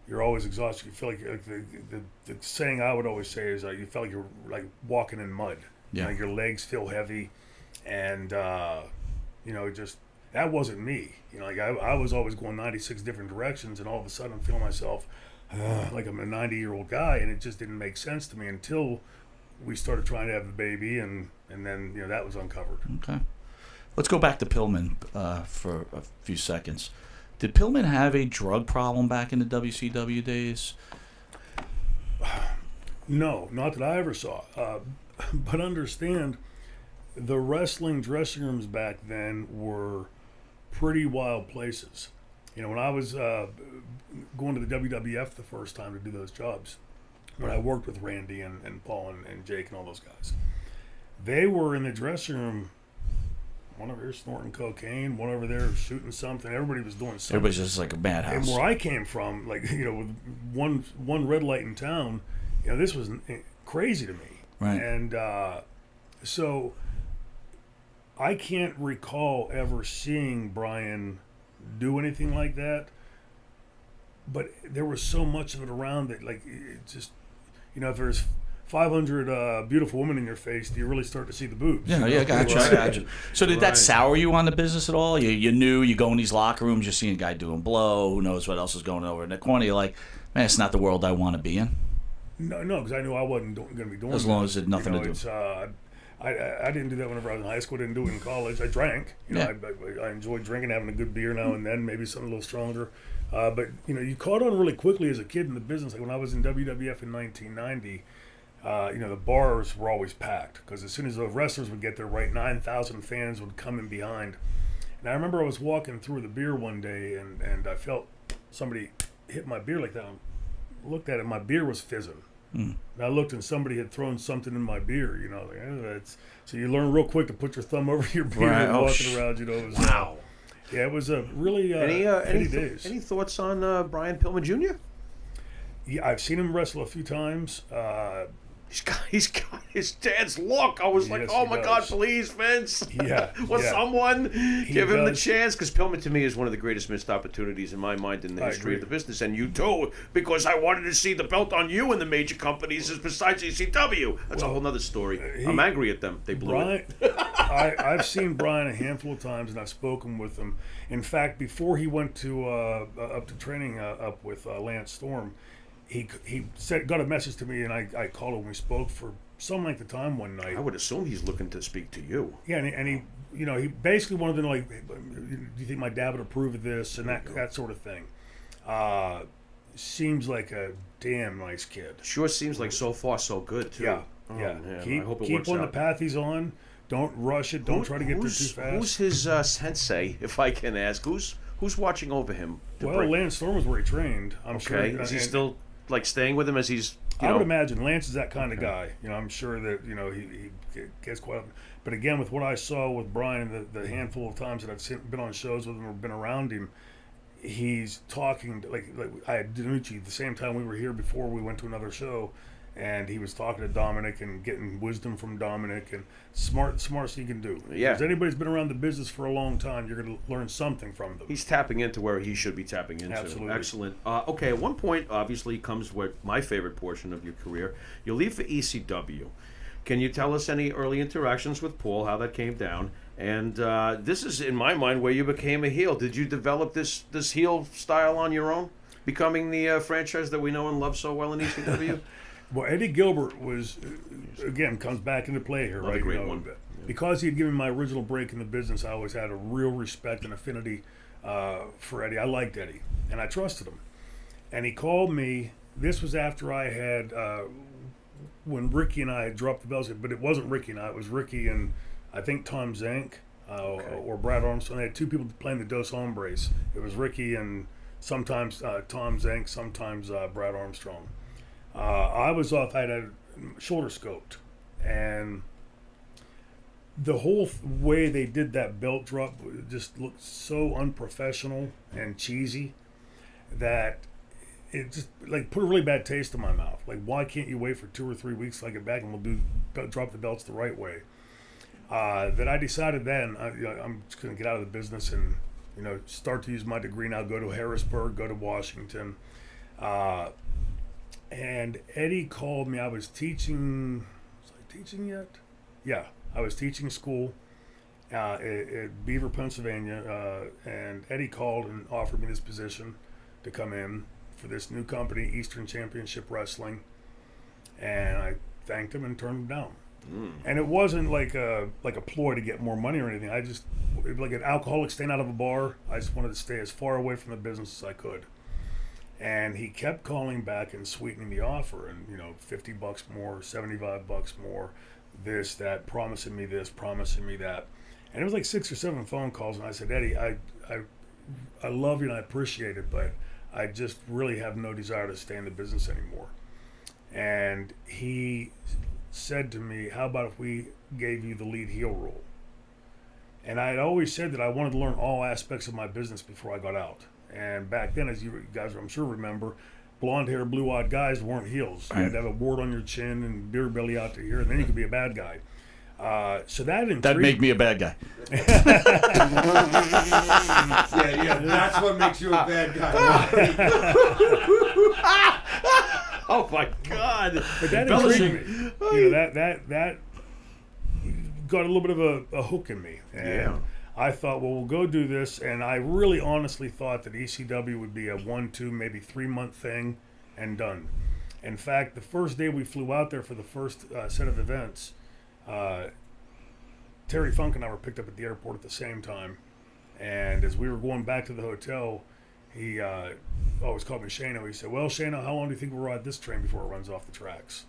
You're always exhausted. You feel like the saying I would always say is you felt like you're like walking in mud. Yeah. Your legs feel heavy, and just that wasn't me. I was always going 96 different directions, and all of a sudden I'm feeling myself like I'm a 90-year-old guy, and it just didn't make sense to me until we started trying to have the baby, and then that was uncovered. Okay. Let's go back to Pillman for a few seconds. Did Pillman have a drug problem back in the WCW days? No, not that I ever saw. But understand, the wrestling dressing rooms back then were pretty wild places. When I was going to the WWF the first time to do those jobs, when I worked with Randy and Paul and Jake and all those guys, they were in the dressing room. One over here snorting cocaine, one over there shooting something. Everybody was doing something. Everybody's just like a madhouse. And where I came from, with one red light in town, this was crazy to me. Right. And so I can't recall ever seeing Brian do anything like that. But there was so much of it around that, like, it just, if there's 500 beautiful women in your face, do you really start to see the boobs? Yeah, gotcha. I gotcha. So did that Right. sour you on the business at all? You knew you go in these locker rooms, you're seeing a guy doing blow, who knows what else is going over in the corner. You're like, man, it's not the world I want to be in. No, because I knew I wasn't going to be doing As that. long as it had nothing to do. It's, I didn't do that whenever I was in high school. I didn't do it in college. I drank. Yeah. I enjoyed drinking, having a good beer now and then, maybe something a little stronger. But you caught on really quickly as a kid in the business. Like when I was in WWF in 1990, the bars were always packed because as soon as the wrestlers would get there, right, 9,000 fans would come in behind. And I remember I was walking through the beer one day and I felt somebody hit my beer like that. I looked at it, my beer was fizzing. And I looked and somebody had thrown something in my beer, so you learn real quick to put your thumb over your beer Right. and Oh, walking around, it was, Wow. yeah, it was a really heady days. Any thoughts on Brian Pillman Jr.? Yeah, I've seen him wrestle a few times. He's got his dad's look. I was like, Yes, oh he my does. God, please, Vince. Yeah, Will yeah. someone give him the does. chance? Because Pillman to me is one of the greatest missed opportunities in my mind in the I history of agree. the business. And you too, because I wanted to see the belt on you in the major companies besides ECW. That's a whole nother story. I'm angry at them. They blew Brian, it. I've seen Brian a handful of times, and I've spoken with him. In fact, before he went to up to training up with Lance Storm, he got a message to me, and I called him. We spoke for some length of time one night. I would assume he's looking to speak to you. Yeah, and he he basically wanted to know, like, do you think my dad would approve of this and that sort of thing. Seems like a damn nice kid. Sure seems like so far so good, too. Yeah, Oh, yeah. man, Keep I hope it keep works on out. the path he's on. Don't rush it. Don't try to get there too fast. Who's his sensei, if I can ask? Who's watching over him? to Well, break- Lance Storm was where he trained. I'm sure. Okay, is he and still like staying with him as he's? You I know, would imagine Lance is that kind of guy. I'm sure that he gets quite up. But again, with what I saw with Brian, the handful of times that I've been on shows with him or been around him, he's talking like I had Danucci the same time we were here before we went to another show, and he was talking to Dominic and getting wisdom from Dominic and smartest he can do. Yeah. If anybody's been around the business for a long time, you're going to learn something from them. he's tapping into where he should be tapping into. Absolutely. Excellent. Okay, at one point, obviously, comes what my favorite portion of your career. You leave for ECW. Can you tell us any early interactions with Paul, how that came down? And this is, in my mind, where you became a heel. Did you develop this heel style on your own, becoming the franchise that we know and love so well in ECW? Well, Eddie Gilbert was, again, comes back into play here, Another right? great one. Because he had given me my original break in the business, I always had a real respect and affinity for Eddie. I liked Eddie, and I trusted him. And he called me. This was after I had, when Ricky and I had dropped the belts, but it wasn't Ricky and I. It was Ricky and I think Tom Zank or Brad Armstrong. They had two people playing the Dos Hombres. It was Ricky and sometimes Tom Zank, sometimes Brad Armstrong. I was off. I had a shoulder scoped, and the whole way they did that belt drop just looked so unprofessional and cheesy that it just like put a really bad taste in my mouth. Like, why can't you wait for 2 or 3 weeks till I get back and we'll drop the belts the right way? That I decided then I'm just going to get out of the business and start to use my degree now. Go to Harrisburg, go to Washington. And Eddie called me. I was teaching. Was I teaching yet? Yeah, I was teaching school at Beaver, Pennsylvania. And Eddie called and offered me this position to come in for this new company, Eastern Championship Wrestling. And I thanked him and turned him down. And it wasn't like a ploy to get more money or anything. Like an alcoholic staying out of a bar. I just wanted to stay as far away from the business as I could. And he kept calling back and sweetening the offer, and $50 more, $75 more, this, that, promising me this, promising me that, and it was like 6 or 7 phone calls. And I said, Eddie, I love you and I appreciate it, but I just really have no desire to stay in the business anymore. And he said to me, how about if we gave you the lead heel role? And I had always said that I wanted to learn all aspects of my business before I got out. And back then, as you guys, I'm sure, remember, blonde-haired, blue-eyed guys weren't heels. You had to have a wart on your chin and beer belly out to here, and then you could be a bad guy. So that intrigued. That made me a bad guy. Yeah, that's what makes you a bad guy. Oh my God! But that intrigued me. That got a little bit of a hook in me. And Yeah. I thought, well, we'll go do this, and I really honestly thought that ECW would be a 1, 2, maybe 3 month thing, and done. In fact, the first day we flew out there for the first set of events, Terry Funk and I were picked up at the airport at the same time, and as we were going back to the hotel, he always called me Shano. He said, well, Shano, how long do you think we'll ride this train before it runs off the tracks?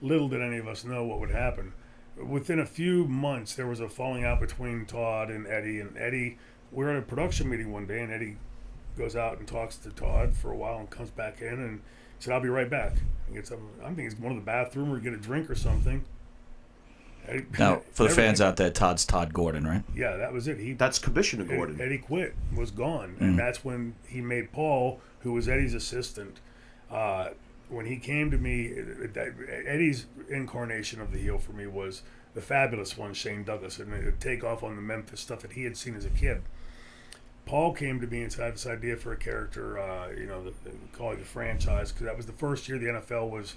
Little did any of us know what would happen. Within a few months, there was a falling out between Todd and Eddie. And Eddie, we were at a production meeting one day, and Eddie goes out and talks to Todd for a while and comes back in and said, I'll be right back. And gets up, I think he's going to the bathroom or get a drink or something. Eddie, Now, for the fans out there, Todd's Todd Gordon, right? Yeah, that was it. That's Commissioner Gordon. Eddie quit, was gone. And that's when he made Paul, who was Eddie's assistant, when he came to me, Eddie's incarnation of the heel for me was the fabulous one, Shane Douglas, and a takeoff on the Memphis stuff that he had seen as a kid. Paul came to me and said, I have this idea for a character, call it the franchise, because that was the first year the NFL was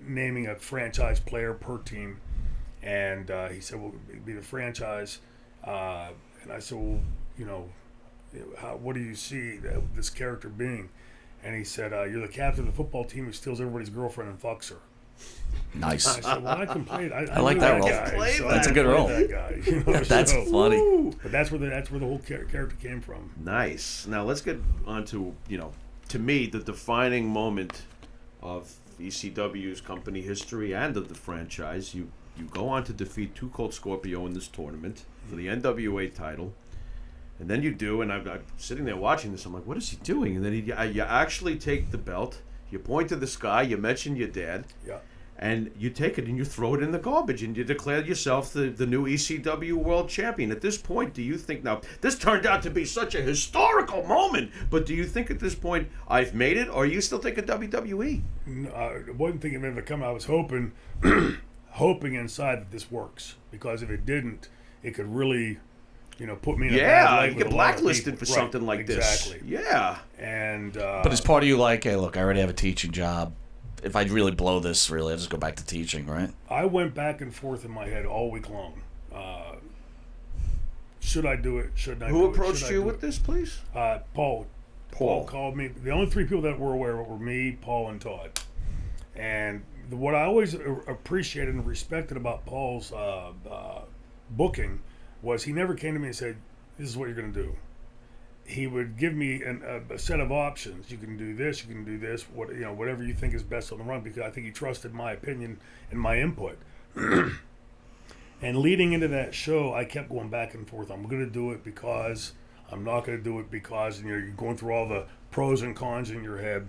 naming a franchise player per team. And he said, well, it'd be the franchise. And I said, well, what do you see this character being? And he said, you're the captain of the football team who steals everybody's girlfriend and fucks her. Nice. I said, well, I can play it. I like knew that role. guy, so That's I a good played role. That guy, That's funny. But that's where the whole character came from. Nice. Now let's get on to, to me, the defining moment of ECW's company history and of the franchise. You You go on to defeat Too Cold Scorpio in this tournament for the NWA title. And then you do, and I'm sitting there watching this. I'm like, what is he doing? And then you actually take the belt, you point to the sky, you mention your dad, Yeah. and you take it and you throw it in the garbage, and you declare yourself the new ECW World Champion. At this point, do you think, now, this turned out to be such a historical moment, but do you think at this point, I've made it, or are you still thinking WWE? No, I wasn't thinking of it coming. I was hoping, hoping inside that this works, because if it didn't, it could really, put me in a bad Yeah, light you with get a lot of blacklisted people. for something Right, like exactly. this. Yeah. And But it's part of you like, hey, look, I already have a teaching job. If I really blow this, really, I just go back to teaching, right? I went back and forth in my head all week long. Should I do it? Shouldn't I do it? Who approached Should I you do with it? this, please? Paul. Paul called me. The only three people that were aware were me, Paul, and Todd. And what I always appreciated and respected about Paul's booking was he never came to me and said, "This is what you're going to do." He would give me a set of options. You can do this. You can do this. Whatever you think is best on the run, because I think he trusted my opinion and my input. And leading into that show, I kept going back and forth. I'm going to do it because I'm not going to do it because you're going through all the pros and cons in your head.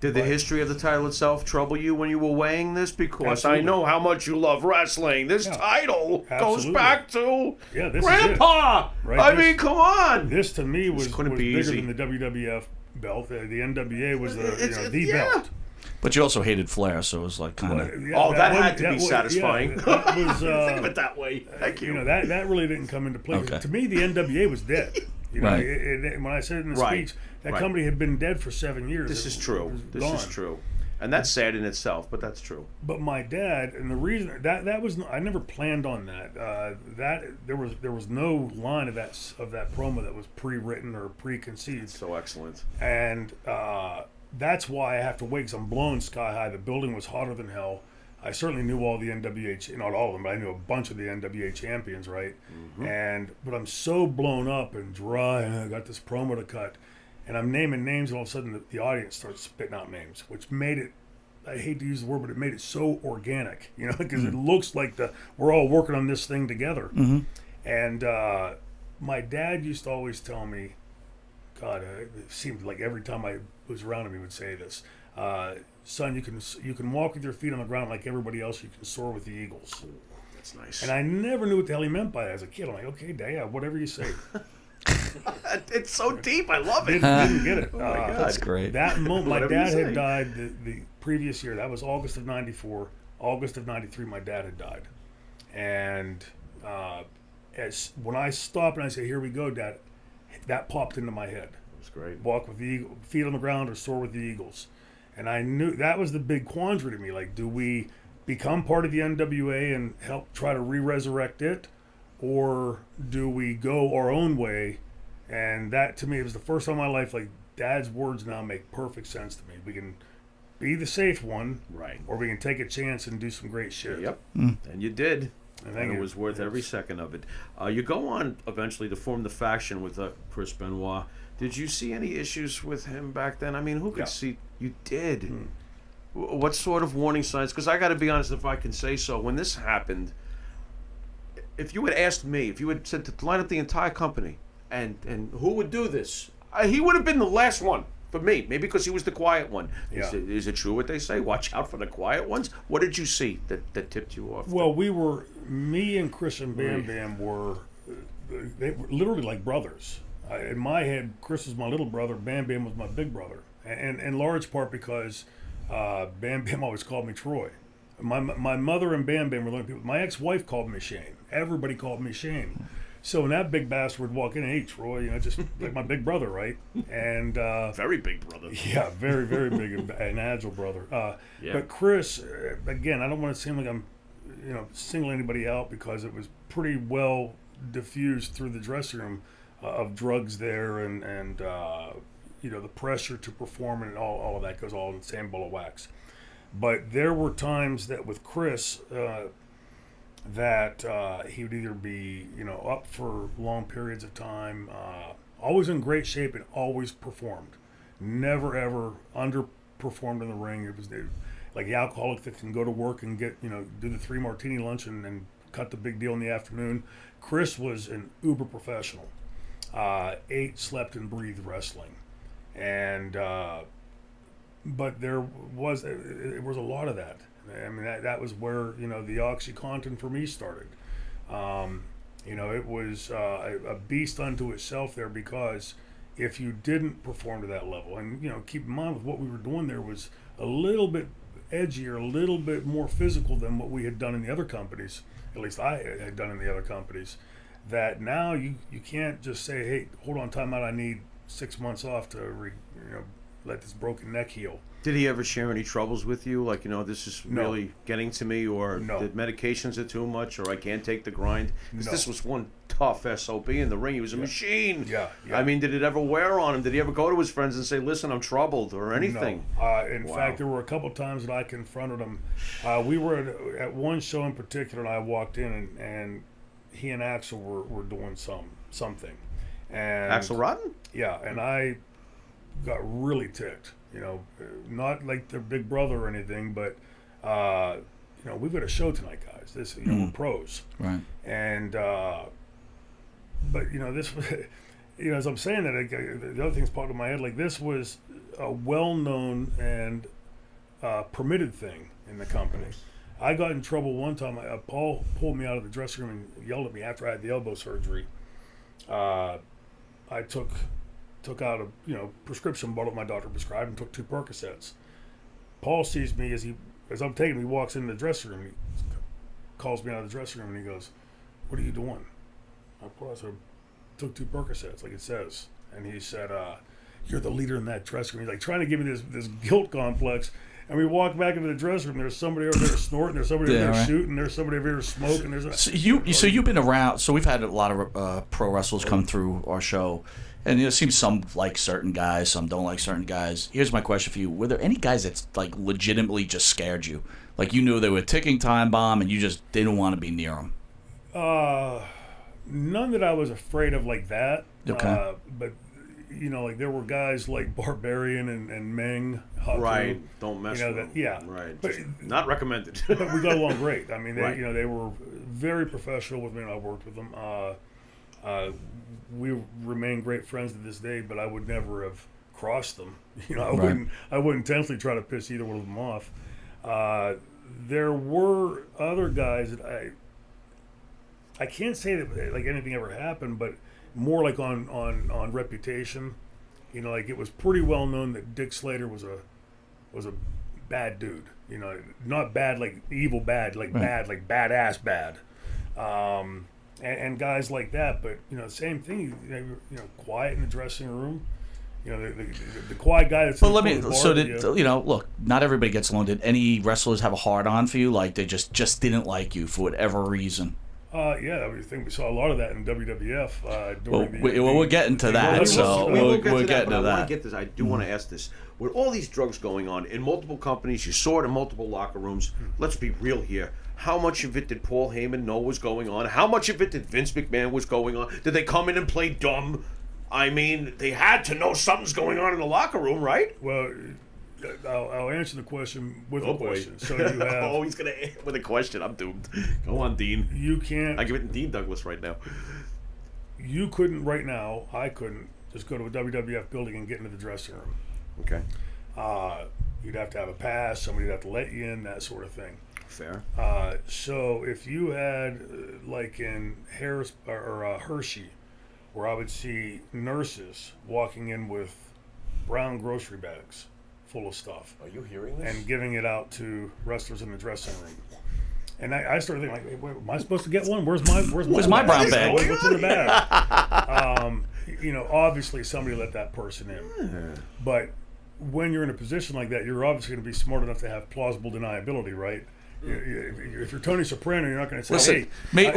Did the history of the title itself trouble you when you were weighing this? Because Absolutely. I know how much you love wrestling. This title goes Absolutely. back to Yeah, this Grandpa. is it. Right, I this- mean, come on. This to me was couldn't be bigger easy. than the WWF belt. The NWA was the Yeah. belt. But you also hated Flair, so it was like kind of... Yeah, Oh, that had wasn't- to be was- satisfying. Yeah, that was, Think of it that way. Thank you. that really didn't come into play. Okay. To me, the NWA was dead. Right. When I said it in the Right. speech, that Right. company had been dead for 7 years. This It is was true. This is gone. true. And that's sad in itself, but that's true. But my dad, and the reason that was, I never planned on that. There was no line of that promo that was pre-written or preconceived, So excellent. and that's why I have to wait, because I'm blown sky high. The building was hotter than hell. I certainly knew all the NWA, not all of them, but I knew a bunch of the NWA champions, right? But I'm so blown up and dry, and I got this promo to cut, and I'm naming names, and all of a sudden the audience starts spitting out names, which made it, I hate to use the word, but it made it so organic, because it looks like we're all working on this thing together. And my dad used to always tell me, God, it seemed like every time I was around him, he would say this: "Son, you can walk with your feet on the ground like everybody else. You can soar with the eagles." That's nice. And I never knew what the hell he meant by that as a kid. I'm like, okay, Dad, yeah, whatever you say. It's so deep. I love it. Didn't get it. That's great. That moment, my Whatever you dad say. had died the previous year. That was August of '94. August of '93, my dad had died. And when I stopped and I said, "Here we go, Dad," that popped into my head. That's great. Walk with the eagle, feet on the ground, or soar with the eagles. And I knew that was the big quandary to me. Like, do we become part of the NWA and help try to re-resurrect it, or do we go our own way? And that, to me, it was the first time in my life, like, Dad's words now make perfect sense to me. We can be the safe one, Right. or we can take a chance and do some great shit. Yep. And you did. And And it was worth every second of it. You go on eventually to form the faction with Chris Benoit. Did you see any issues with him back then? I mean, who could Yeah. see? You did. What sort of warning signs? Because I got to be honest, if I can say so, when this happened, if you had asked me, if you had said to line up the entire company, and who would do this, he would have been the last one for me. Maybe because he was the quiet one. Yeah. Is it true what they say? Watch out for the quiet ones. What did you see that tipped you off? Well, me and Chris and Bam Bam they were literally like brothers. In my head, Chris was my little brother, Bam Bam was my big brother. And in large part because Bam Bam always called me Troy. My mother and Bam Bam were the only people. My ex-wife called me Shane. Everybody called me Shane. So when that big bastard would walk in, "Hey, Troy," just like my big brother, right? And Very big brother. yeah, very, very big and agile brother. Yeah. But Chris, again, I don't want to seem like I'm, singling anybody out, because it was pretty well diffused through the dressing room of drugs there, and the pressure to perform, and all of that goes all in the same bowl of wax. But there were times that with Chris, that he would either be, up for long periods of time, always in great shape and always performed. Never ever underperformed in the ring. like the alcoholic that can go to work and get, do the 3 martini lunch and cut the big deal in the afternoon. Chris was an uber professional. Ate, slept, and breathed wrestling. And, but it was a lot of that. I mean, that was where, the OxyContin for me started. It was a beast unto itself there, because if you didn't perform to that level, and, keep in mind with what we were doing there was a little bit edgier, a little bit more physical than what we had done in the other companies, at least I had done in the other companies, that now you can't just say, hey, hold on, time out, I need 6 months off to let this broken neck heal. Did he ever share any troubles with you? Like, this is really getting to me, or the medications are too much, or I can't take the grind? Because this was one tough SOB in the ring. He was a machine. Yeah. I mean, did it ever wear on him? Did he ever go to his friends and say, listen, I'm troubled, or anything? No. In fact, there were a couple times that I confronted him. We were at one show in particular, and I walked in, and he and Axel were doing something. And Axel Rotten? Yeah, and I got really ticked. Not like their big brother or anything, but we've got a show tonight, guys. This, we're pros, right? And but this, as I'm saying that, the other thing's popped in my head. Like, this was a well-known and permitted thing in the company. I got in trouble one time. Paul pulled me out of the dressing room and yelled at me after I had the elbow surgery. I took out a prescription bottle my doctor prescribed and took 2 Percocets. Paul sees me as I'm taking him. He walks into the dressing room. He calls me out of the dressing room and he goes, "What are you doing?" I said, "Took 2 Percocets, like it says." And he said, "You're the leader in that dressing room." He's like trying to give me this guilt complex. And we walk back into the dressing room. There's somebody over there snorting. There's somebody over there shooting. There's somebody over there smoking. So you've been around. So we've had a lot of pro wrestlers come through our show, and it seems some like certain guys, some don't like certain guys. Here's my question for you: were there any guys that like legitimately just scared you? Like, you knew they were a ticking time bomb, and you just didn't want to be near them? None that I was afraid of like that. Okay. But like there were guys like Barbarian and Meng. Right. Don't mess with them. Yeah. Right. But, not recommended. But we got along great. I mean, they, Right. they were very professional with me, and I worked with them. We remain great friends to this day, but I would never have crossed them. I wouldn't intentionally try to piss either one of them off. There were other guys that I can't say that like anything ever happened, but more like on reputation. Like it was pretty well known that Dick Slater was a bad dude. Not bad like evil bad, like bad like badass bad. And guys like that, but same thing. Quiet in the dressing room. The quiet guy that's. But let me. So did look? Not everybody gets along. Did any wrestlers have a hard on for you? Like they just didn't like you for whatever reason? Yeah, I think we saw a lot of that in WWF. We're getting to that, so we're getting to that. I want to get this. I do want to ask this. With all these drugs going on in multiple companies, you saw it in multiple locker rooms. Let's be real here. How much of it did Paul Heyman know was going on? How much of it did Vince McMahon was going on? Did they come in and play dumb? I mean, they had to know something's going on in the locker room, right? Well, I'll answer the question with a question. So you have. He's gonna with a question. I'm doomed. Go on, Dean. You can't. I give it to Dean Douglas right now. You couldn't right now. I couldn't just go to a WWF building and get into the dressing room. Okay. You'd have to have a pass. Somebody'd have to let you in. That sort of thing. Fair. So if you had like in Harris or Hershey, where I would see nurses walking in with brown grocery bags full of stuff. Are you hearing this? And giving it out to wrestlers in the dressing room. And I started thinking, like, wait, am I supposed to get one? Where's my brown bag? What's in the bag? Obviously somebody let that person in. But when you're in a position like that, you're obviously going to be smart enough to have plausible deniability, right? If you're Tony Soprano, you're not going to say, let's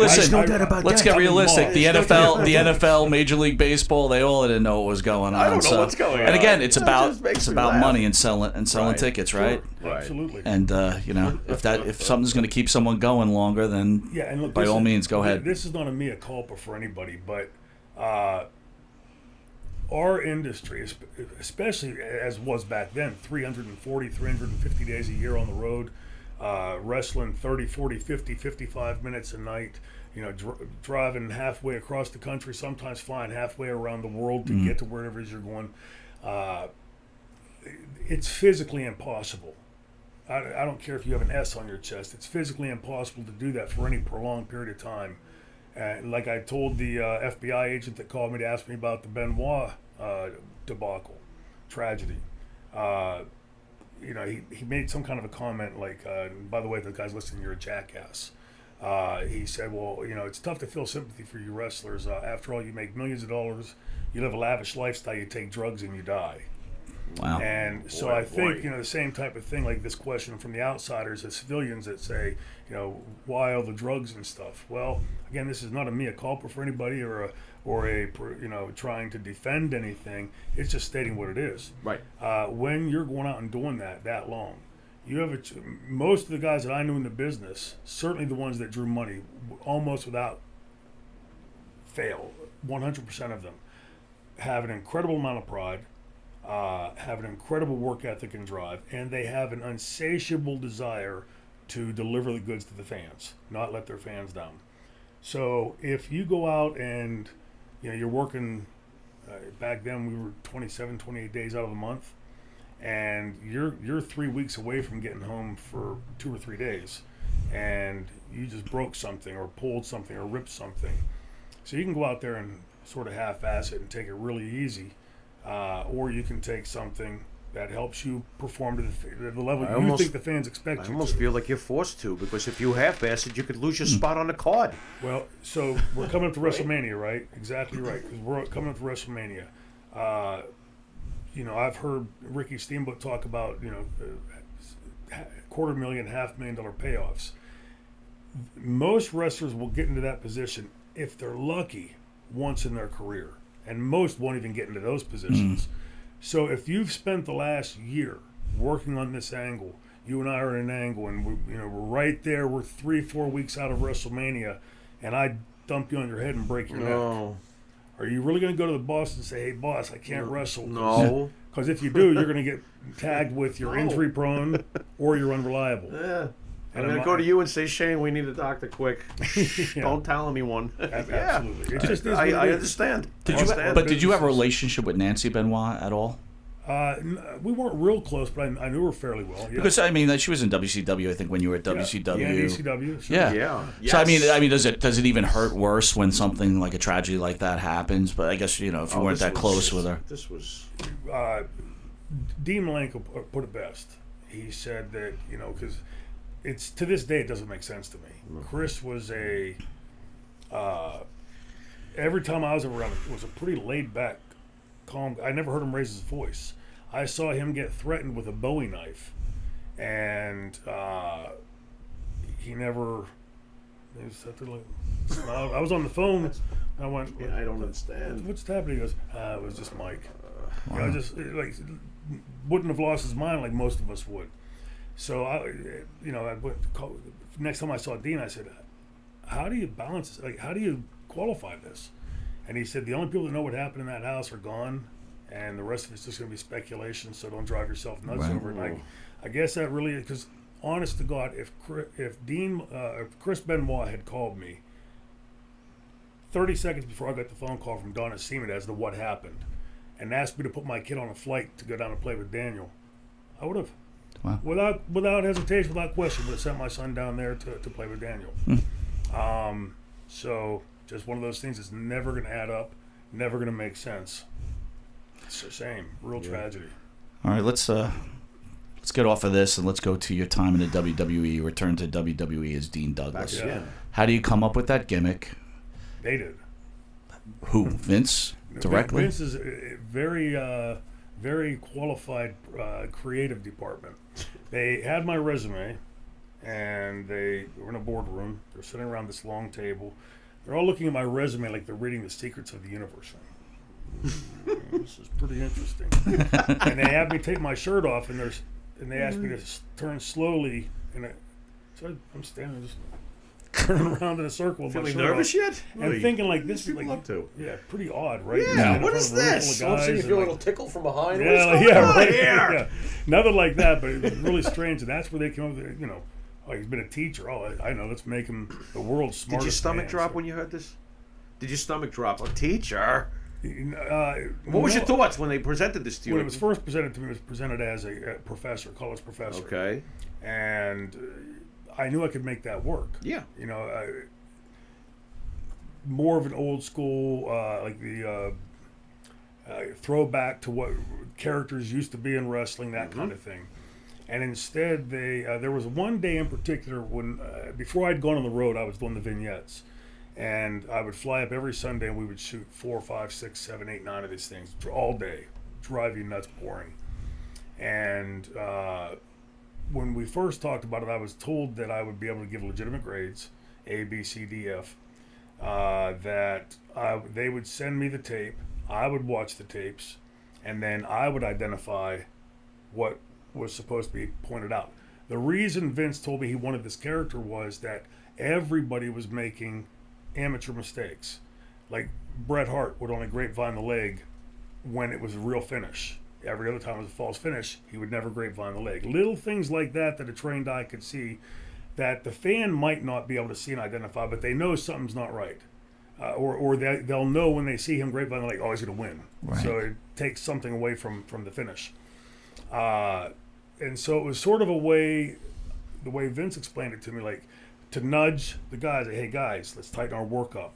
get realistic. The NFL, Major League Baseball, they all didn't know what was going on. I don't know what's going on. And again, it's about money and selling tickets, right? Sure. Absolutely. And if something's going to keep someone going longer, then look, by all means, go ahead. This is not a mea culpa for anybody, but our industry, especially as was back then, 340, 350 days a year on the road, wrestling 30, 40, 50, 55 minutes a night, driving halfway across the country, sometimes flying halfway around the world to get to wherever it is you're going. It's physically impossible. I don't care if you have an S on your chest. It's physically impossible to do that for any prolonged period of time. Like I told the FBI agent that called me to ask me about the Benoit debacle, tragedy. He made some kind of a comment like, by the way, the guy's listening, you're a jackass. He said, well, it's tough to feel sympathy for you wrestlers. After all, you make millions of dollars, you live a lavish lifestyle, you take drugs, and you die. Wow. And so I think, the same type of thing, like this question from the outsiders, the civilians that say, why all the drugs and stuff? Well, again, this is not a mea culpa for anybody or a trying to defend anything. It's just stating what it is. Right. When you're going out and doing that long, you have most of the guys that I knew in the business, certainly the ones that drew money, almost without fail, 100% of them have an incredible amount of pride. Have an incredible work ethic and drive, and they have an insatiable desire to deliver the goods to the fans, not let their fans down. So if you go out and you're working, back then we were 27, 28 days out of the month, and you're 3 weeks away from getting home for 2 or 3 days, and you just broke something or pulled something or ripped something. So you can go out there and sort of half-ass it and take it really easy. Or you can take something that helps you perform to the level you think the fans expect you to. I almost feel like you're forced to, because if you half-ass it, you could lose your spot on the card. Well, so we're coming up to WrestleMania, right? Exactly right, because we're coming up to WrestleMania. I've heard Ricky Steamboat talk about, $250,000, $500,000 payoffs. Most wrestlers will get into that position if they're lucky once in their career. And most won't even get into those positions. So if you've spent the last year working on this angle, you and I are in an angle, and we're right there. We're 3-4 weeks out of WrestleMania, and I dump you on your head and break your neck. Are you really going to go to the boss and say, "Hey, boss, I can't wrestle"? No. Because if you do, you're going to get tagged with you're injury prone or you're unreliable. Yeah. I'm going to go to you and say, Shane, we need a doctor quick. Don't tell anyone. Absolutely. It just is I what it is. understand. Did you have a relationship with Nancy Benoit at all? We weren't real close, but I knew her fairly well. Yeah. Because she was in WCW, I think, when you were at WCW. Yeah, ECW. Sure. Yeah. Yeah. So I mean, does it even hurt worse when something like a tragedy like that happens? But I guess if you weren't that close with her. This was. Dean Malenko put it best. He said that because it's to this day it doesn't make sense to me. No. Chris was every time I was around him, it was a pretty laid back, calm. I never heard him raise his voice. I saw him get threatened with a Bowie knife, and he never. I was on the phone. I went. Yeah, I don't understand. What's happening? He goes, it was just Mike. Just like wouldn't have lost his mind like most of us would. So I went. Next time I saw Dean, I said, "How do you balance this? Like, how do you qualify this?" And he said, "The only people that know what happened in that house are gone, and the rest of it's just going to be speculation. So don't drive yourself nuts over it." And I guess that really, because honest to God, if Chris Benoit had called me 30 seconds before I got the phone call from Donna Seaman as to what happened, and asked me to put my kid on a flight to go down and play with Daniel, I would have. Wow. Without hesitation, without question, would have sent my son down there to play with Daniel. So just one of those things that's never going to add up, never going to make sense. It's a shame, real tragedy. All right, let's get off of this and let's go to your time in the WWE. You returned to WWE as Dean Douglas. How do you come up with that gimmick? They did. Who? Vince directly? Vince is a very qualified creative department. They had my resume, and they were in a boardroom. They're sitting around this long table. They're all looking at my resume like they're reading the secrets of the universe. This is pretty interesting. And they had me take my shirt off, and they asked me to turn slowly. So I'm standing just. turning around in a circle. With my Feeling shirt nervous off, yet? and thinking like this is People like up to? yeah, pretty odd, right? Yeah, Standing in what front is of a room this? full All of of a sudden you guys feel a and, little tickle from behind. yeah, What is like, going yeah, on right. here? Yeah. Nothing like that, but it was really strange, and that's where they came up with it, oh, he's been a teacher. Oh, I know. Let's make him the world's smartest. Did your stomach man. drop So, when you heard this? Did your stomach drop? A teacher? what What was your thoughts when they presented this to you? When it was first presented to me, it was presented as a professor, college professor. Okay. And I knew I could make that work. Yeah. More of an old school, like the throwback to what characters used to be in wrestling, that kind of thing. And instead, there was one day in particular when, before I'd gone on the road, I was doing the vignettes. And I would fly up every Sunday and we would shoot 4, 5, 6, 7, 8, 9 of these things all day. Drive you nuts, boring. And when we first talked about it, I was told that I would be able to give legitimate grades, A, B, C, D, F. That they would send me the tape, I would watch the tapes, and then I would identify what was supposed to be pointed out. The reason Vince told me he wanted this character was that everybody was making amateur mistakes. Like Bret Hart would only grapevine the leg when it was a real finish. Every other time it was a false finish, he would never grapevine the leg. Little things like that a trained eye could see that the fan might not be able to see and identify, but they know something's not right. Or they'll know when they see him grapevine, they're like, oh, he's going to win. Right. So it takes something away from the finish. And so it was sort of a way, the way Vince explained it to me, like to nudge the guys, like, hey guys, let's tighten our work up.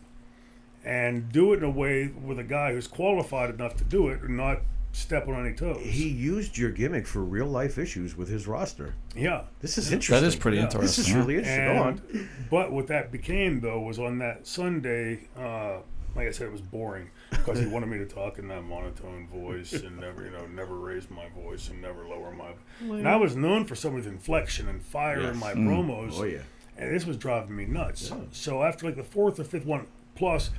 And do it in a way with a guy who's qualified enough to do it and not step on any toes. He used your gimmick for real life issues with his roster. Yeah. This is interesting. That is pretty interesting. This is really interesting. Go on. But what that became, though, was on that Sunday, like I said, it was boring because he wanted me to talk in that monotone voice and never raise my voice and never lower my. And I was known for some of the inflection and fire in my promos. Oh yeah. And this was driving me nuts. Yeah. So after like the fourth or fifth one, plus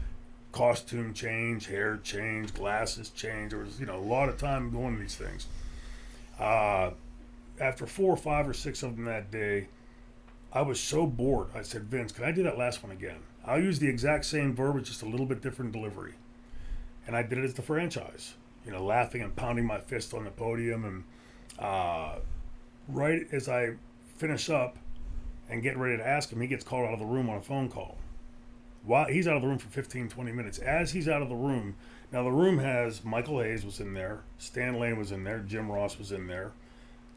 costume change, hair change, glasses change, there was a lot of time doing these things. After 4 or 5 or 6 of them that day, I was so bored. I said, Vince, can I do that last one again? I'll use the exact same verb, just a little bit different delivery. And I did it as the franchise, laughing and pounding my fist on the podium. And right as I finish up and get ready to ask him, he gets called out of the room on a phone call. While he's out of the room for 15, 20 minutes. As he's out of the room, now the room has Michael Hayes was in there, Stan Lane was in there, Jim Ross was in there,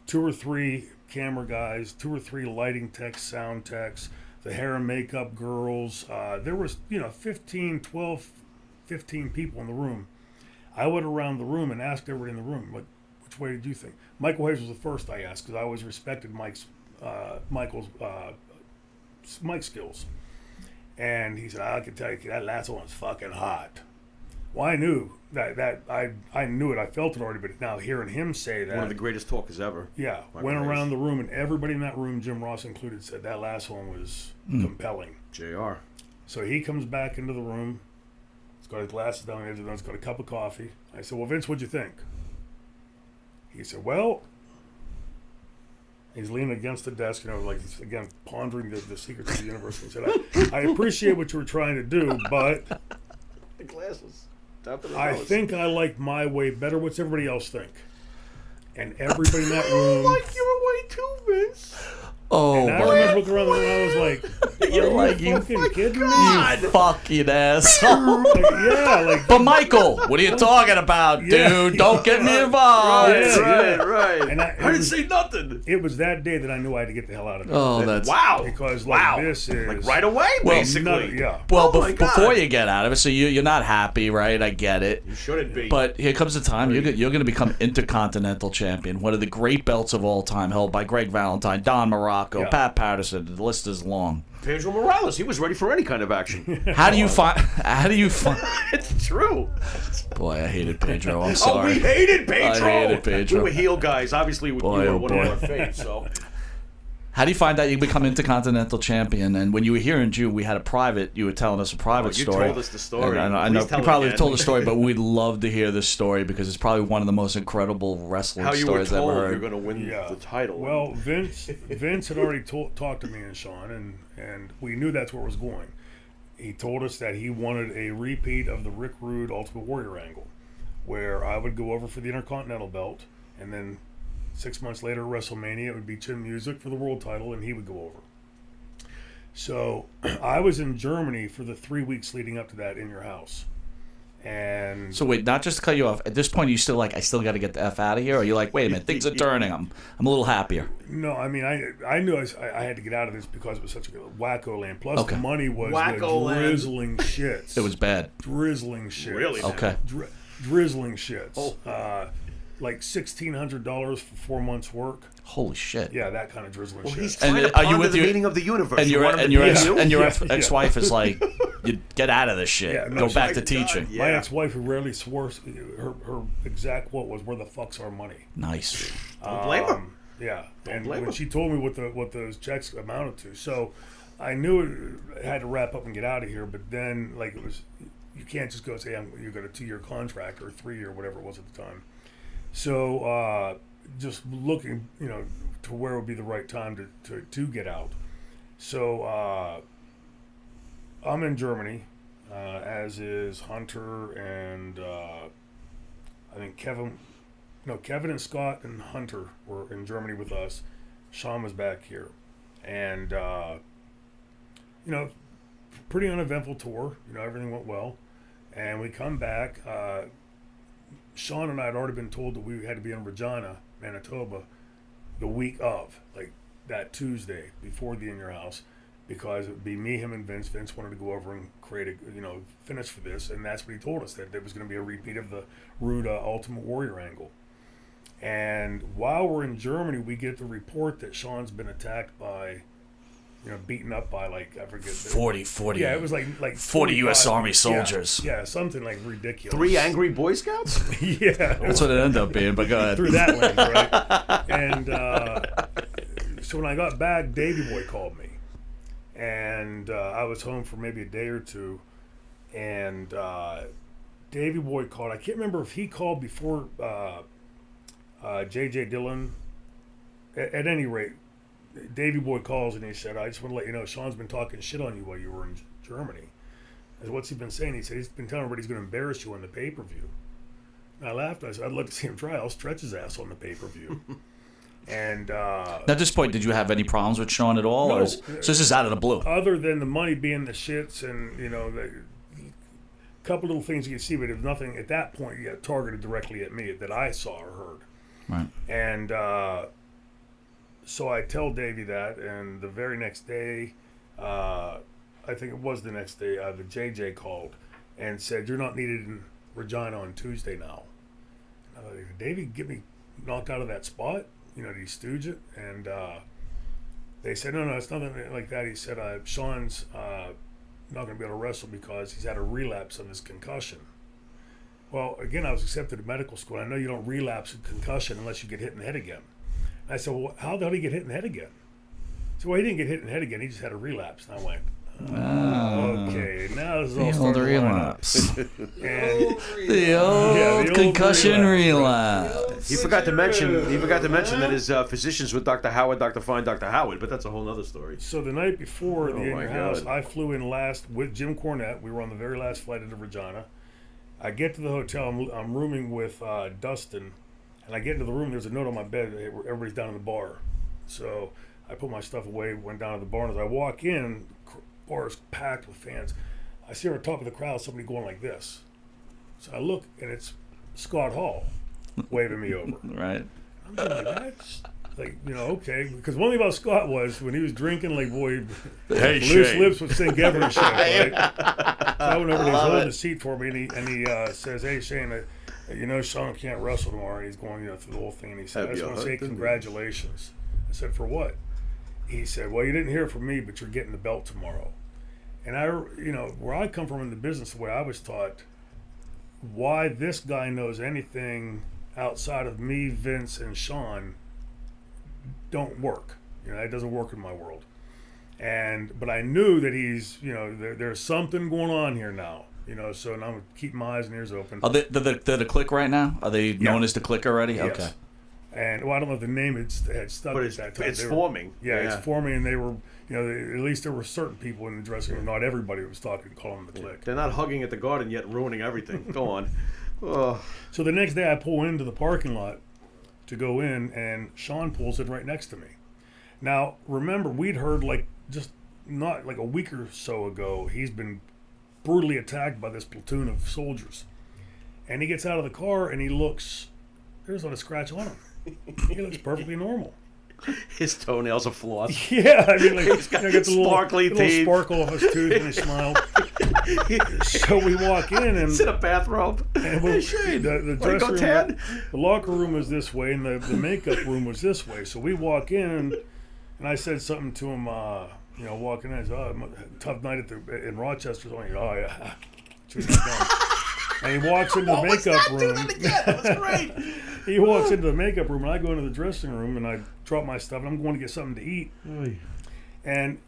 2 or 3 camera guys, 2 or 3 lighting techs, sound techs, the hair and makeup girls. There was, 15 people in the room. I went around the room and asked everybody in the room, like, which way did you think? Michael Hayes was the first I asked because I always respected Mike's mic skills. And he said, I can tell you, that last one was fucking hot. Well, I knew that I knew it. I felt it already, but now hearing him say that. One of the greatest talkers ever. Yeah. Michael Went Hayes. around the room, and everybody in that room, Jim Ross included, said that last one was compelling. JR. So he comes back into the room. He's got his glasses down, he's got a cup of coffee. I said, well, Vince, what'd you think? He said, well, he's leaning against the desk, like he's, again, pondering the secrets of the universe. He said, I appreciate what you were trying to do, but The glasses. Top of the I nose. think I like my way better. What's everybody else think? And everybody in that room. I like your way too, Vince. Oh, And I remember looking around the room and I was like, You're are like, you you fucking kidding me? you fucking asshole. Like, yeah, like, But Michael, what are you talking about, Yeah. dude? Don't get me involved. Yeah. Right. And I didn't say nothing. it was that day that I knew I had to get the hell out of there. Oh, that's Wow. Because, like, wow. this is. Like right away, Well, basically. Yeah. well. Oh my God. Before you get out of it, so you're not happy, right? I get it. You shouldn't be. But here comes the time you're going to become Intercontinental Champion, one of the great belts of all time, held by Greg Valentine, Don Morocco, Yeah. Pat Patterson. The list is long. Pedro Morales, he was ready for any kind of action. How do you find? It's true. Boy, I hated Pedro. I'm Oh, sorry. we hated Pedro. I hated Pedro. We were heel guys. Obviously, Boy, you were oh one boy. of our faves. So How do you find out you become Intercontinental Champion? And when you were here in June, we had a private. You were telling us a private You story. told us the story. And I Please know tell you it probably again. told the story, but we'd love to hear this story because it's probably one of the most incredible wrestling How you were stories I've told ever heard. you're going to win the title. Well, Vince had already talked to me and Sean, and we knew that's where it was going. He told us that he wanted a repeat of the Rick Rude Ultimate Warrior angle, where I would go over for the Intercontinental belt, and then 6 months later at WrestleMania, it would be Chin Music for the world title, and he would go over. So I was in Germany for the 3 weeks leading up to that in your house. And So wait, not just to cut you off. At this point, are you still like, I still got to get the F out of here? Or are you like, wait a minute, things are turning. I'm a little happier. no, I mean, I knew I had to get out of this because it was such a wacko land. Plus, Okay. the money was Wacko the land. drizzling shits. It was bad. drizzling shits. Really? Okay. Drizzling shits. Oh. Like $1,600 for 4 months' work. Holy shit. Yeah, that kind of drizzling Well, shit. he's And trying to are you ponder with the your- meaning of the universe. And You your want him and to your beat ex, you? and your Yeah, yeah. ex-wife is like, you get out of this shit. Yeah, no, Go she- back to my God, teaching. yeah. My ex-wife, who rarely swore, her exact quote was, "Where the fuck's our money?" Nice. Don't blame her. Yeah, and blame when her. she told me what those checks amounted to, so I knew I had to wrap up and get out of here. But then, like, it was, you can't just go say you got a 2-year contract or a 3-year, whatever it was at the time. So just looking, to where would be the right time to get out. So I'm in Germany, as is Hunter and I think Kevin and Scott and Hunter were in Germany with us. Sean was back here, and pretty uneventful tour. Everything went well, and we come back. Sean and I had already been told that we had to be in Regina, Manitoba, the week of, like that Tuesday before the In Your House, because it would be me, him, and Vince. Vince wanted to go over and create a, finish for this, and that's what he told us, that there was going to be a repeat of the Rude Ultimate Warrior angle. And while we're in Germany, we get the report that Sean's been attacked by, beaten up by, like, I forget. 40. Yeah, it was like 40 U.S. 45. Army soldiers. Yeah, something like ridiculous. 3 angry Boy Scouts? Yeah. That's what it ended up being, but go ahead. Through that lens, right? And so when I got back, Davey Boy called me. And I was home for maybe a day or two. And Davey Boy called. I can't remember if he called before J.J. Dillon. At any rate, Davey Boy calls and he said, "I just want to let you know, Sean's been talking shit on you while you were in Germany." I said, "What's he been saying?" He said, "He's been telling everybody he's going to embarrass you on the pay-per-view." And I laughed. I said, "I'd love to see him try. I'll stretch his ass on the pay-per-view." And Now, at this point, did you have any problems with Sean at all? No. Or so this is out of the blue. other than the money being the shits and, the couple little things you can see, but it was nothing at that point you got targeted directly at me that I saw or heard. Right. And so I tell Davey that, and the very next day, I think it was the next day, the JJ called and said, "You're not needed in Regina on Tuesday now." And I was like, "Davey, get me knocked out of that spot? Did he stooge it?" And they said, no, it's nothing like that. He said, Sean's not going to be able to wrestle because he's had a relapse of his concussion. Well, again, I was accepted to medical school. I know you don't relapse a concussion unless you get hit in the head again. And I said, well, how the hell did he get hit in the head again? So, well, he didn't get hit in the head again. He just had a relapse. And I went, okay, now this is all The old starting to line up. relapse. And The old the old concussion relapse. relapse. He forgot to mention that his physicians were Dr. Howard, Dr. Fine, Dr. Howard, but that's a whole other story. so the night before the In my Your House, God. I flew in last with Jim Cornette. We were on the very last flight into Regina. I get to the hotel. I'm rooming with Dustin, and I get into the room. There's a note on my bed. Everybody's down in the bar. So I put my stuff away, went down to the bar, and as I walk in, bar is packed with fans. I see on the top of the crowd somebody going like this. So I look, and it's Scott Hall waving me over. Right. I'm going like, that's like, okay. Because one thing about Scott was when he was drinking, like, boy, Hey, loose Shane. lips would sing Evan and shit, right? So I went over and he's holding the seat for me, and he says, "Hey, Shane, Sean can't wrestle tomorrow." And he's going, through the whole thing, and he said, "I just want to say congratulations." I said, "For what?" He said, "Well, you didn't hear from me, but you're getting the belt tomorrow." And I, where I come from in the business, the way I was taught, why this guy knows anything outside of me, Vince, and Sean don't work. You know, that doesn't work in my world. But I knew that he's, you know, there's something going on here now. You know, so now I'm going to keep my eyes and ears open. Are they the Click right now? Are they known as the Click already? Yes. Okay. And well, I don't know if the name had stuck But at that time. it's forming. Yeah, it's forming, and they were, you know, at least there were certain people in the dressing room. Not everybody was talking, calling them the Click. They're not hugging at the Garden yet, ruining everything. Go on. Oh. So the next day, I pull into the parking lot to go in, and Sean pulls in right next to me. Now, remember, we'd heard just not like a week or so ago, he's been brutally attacked by this platoon of soldiers. And he gets out of the car and he looks, there's not a scratch on him. He looks perfectly normal. His toenails are flossed. Yeah, I mean, like, He's got the sparkly little teeth. sparkle off his tooth and he smiled. So we walk in and It's in a bathrobe. And Hey, Shane, the wanna dressing go room, tan? the locker room was this way, and the makeup room was this way. So we walk in, and I said something to him, you know, walking in. I said, "Oh, tough night in Rochester." Oh yeah. And he walks into the makeup room. That was great. He walks into the makeup room, and I go into the dressing room, and I drop my stuff, and I'm going to get something to eat. And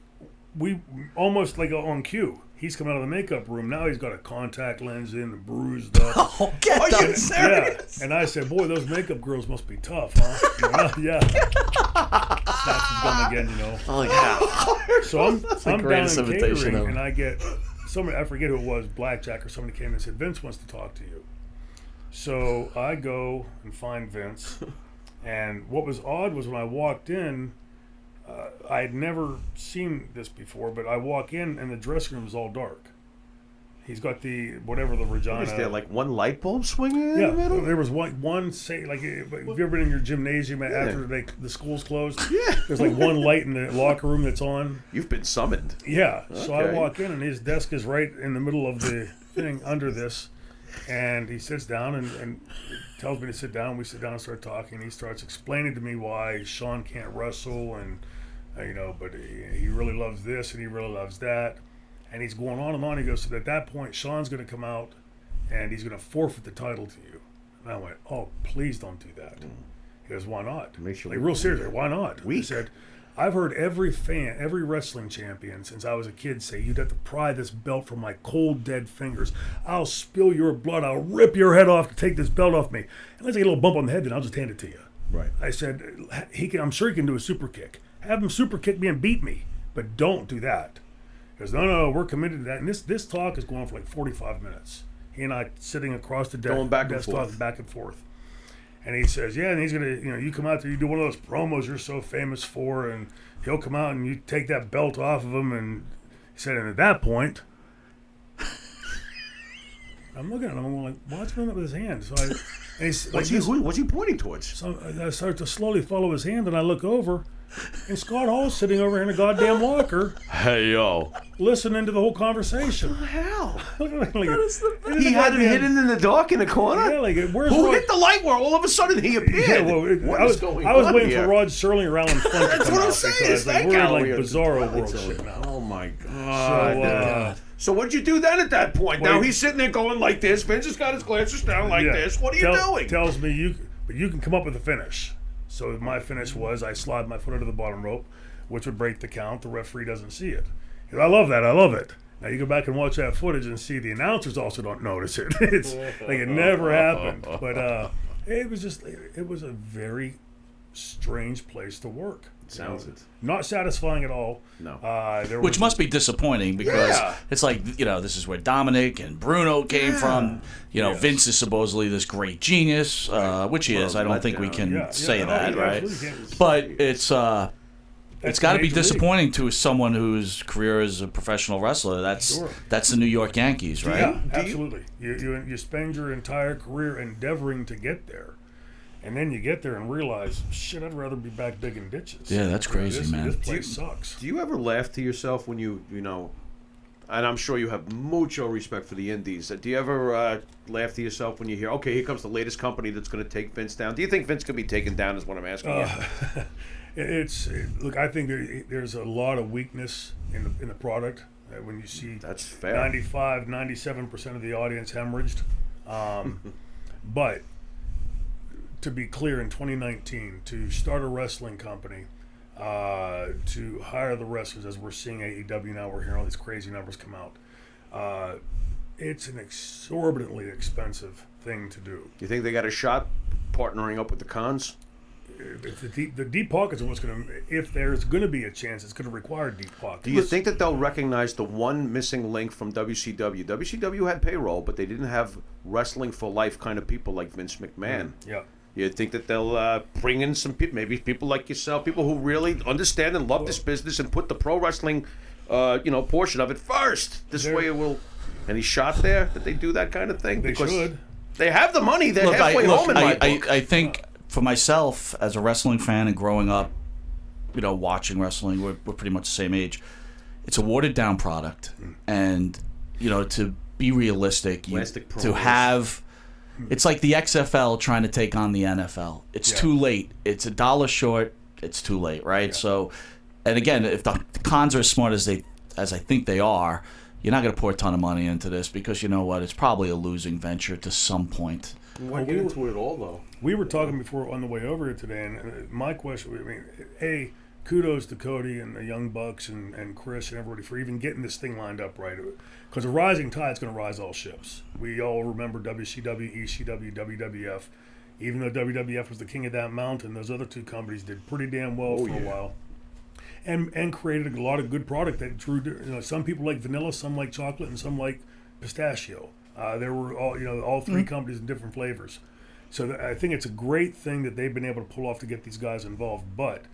we almost like on cue. He's come out of the makeup room. Now he's got a contact lens in and bruised up. Oh, get Are you that. serious? Yeah. And I said, boy, those makeup girls must be tough, huh? Yeah. Snaps his gun again, you know. Oh, yeah. So I'm down greatest in imitation catering, ever. and I get somebody, I forget who it was, Blackjack or somebody came and said, Vince wants to talk to you. So I go and find Vince. And what was odd was when I walked in, I had never seen this before, but I walk in and the dressing room is all dark. He's got the whatever the Regina. Is there like one light bulb swinging in Yeah, the middle? there was one say like, have you ever been in your gymnasium after the school's closed? Yeah. There's like one light in the locker room that's on. You've been summoned. Yeah. So I Okay. walk in and his desk is right in the middle of the thing under this, and he sits down and tells me to sit down. We sit down and start talking. He starts explaining to me why Sean can't wrestle and you know, but he really loves this and he really loves that. And he's going on and on. He goes, so at that point, Sean's going to come out and he's going to forfeit the title to you. And I went, oh, please don't do that. He goes, why not? Makes you Like, look real seriously, why not? weak. He said, I've heard every wrestling champion since I was a kid say, you'd have to pry this belt from my cold, dead fingers. I'll spill your blood. I'll rip your head off to take this belt off me. Unless I get a little bump on the head, then I'll just hand it to you. Right. I said, I'm sure he can do a super kick. Have him super kick me and beat me, but don't do that. He goes, no, we're committed to that. And this talk is going on for like 45 minutes. He and I sitting across the desk, Going back and talking forth. back and forth. And he says, yeah, and he's going to, you know, you come out there, you do one of those promos you're so famous for, and he'll come out and you take that belt off of him. And he said, and at that point, I'm looking at him, I'm like, what's going on with his hand? So What's he pointing towards? so I start to slowly follow his hand, and I look over, and Scott Hall's sitting over here in a goddamn locker, Hey, yo. listening to the whole conversation. Hell. He He had him hidden in the dark in the corner? Yeah, like, where's Who Rod? hit the light where all of a sudden he appeared? Yeah, well, What I is was, going I was on waiting here? for Rod Serling around in front to That's come what I'm out saying. because It's like, that we're in like gallery. bizarro world shit now. Oh, my God. So what'd you do then at that point? Well, Now he's sitting there going like this. Vince has got his glasses down like Yeah. this. What are you doing? Tells me you can come up with a finish. So my finish was I slide my foot under the bottom rope, which would break the count. The referee doesn't see it. He goes, I love that. I love it. Now you go back and watch that footage and see the announcers also don't notice it. It's like it never happened. But it was a very strange place to work. Sounds it. Not satisfying at all. No. Which must be disappointing because Yeah. it's like, you know, this is where Dominic and Bruno came from. You know, Yes. Vince is supposedly this great genius, which he is. I don't think we can say that, right? But it's got to be disappointing to someone whose career is a professional wrestler. That's Sure. that's the New York Yankees, right? Yeah, absolutely. You spend your entire career endeavoring to get there. And then you get there and realize, shit, I'd rather be back digging ditches. Yeah, that's crazy, this, man. This place sucks. Do you ever laugh to yourself when you know, and I'm sure you have mucho respect for the indies. Do you ever laugh to yourself when you hear, okay, here comes the latest company that's going to take Vince down? Do you think Vince could be taken down is what I'm asking you? Look, I think there's a lot of weakness in the product. When you see That's fair. 97% of the audience hemorrhaged. But to be clear, in 2019, to start a wrestling company, to hire the wrestlers, as we're seeing AEW now. We're hearing all these crazy numbers come out. It's an exorbitantly expensive thing to do. You think they got a shot partnering up with the cons? The deep pockets are what's going to, if there's going to be a chance, it's going to require deep pockets. Do you think that they'll recognize the one missing link from WCW? WCW had payroll, but they didn't have wrestling for life kind of people like Vince McMahon. Yeah. You think that they'll bring in some people, maybe people like yourself, people who really understand and love this business and put the pro wrestling, portion of it first. This way it will. Any shot there that they do that kind of thing? They Because should. they have the money. They're halfway home in my book. I think for myself as a wrestling fan and growing up, watching wrestling, we're pretty much the same age. It's a watered down product, and to be realistic, to have. It's like the XFL trying to take on the NFL. It's too late. It's $1 short. It's too late, right? Yeah. So, and again, if the cons are as smart as I think they are, you're not going to pour a ton of money into this because you know what? It's probably a losing venture to some point. Why get into it all, though? We were talking before on the way over here today, and my question, kudos to Cody and the Young Bucks and Chris and everybody for even getting this thing lined up right. Because a rising tide's going to rise all ships. We all remember WCW, ECW, WWF. Even though WWF was the king of that mountain, those other two companies did pretty damn well for a while. And created a lot of good product that drew, some people like vanilla, some like chocolate, and some like pistachio. There were all three companies in different flavors. So I think it's a great thing that they've been able to pull off to get these guys involved. But,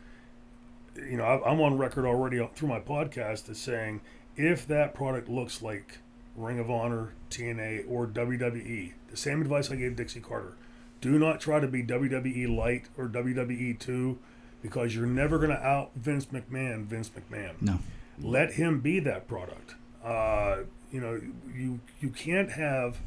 I'm on record already through my podcast as saying if that product looks like Ring of Honor, TNA, or WWE, the same advice I gave Dixie Carter. Do not try to be WWE Light or WWE 2 because you're never going to out Vince McMahon. No. Let him be that product. You can't have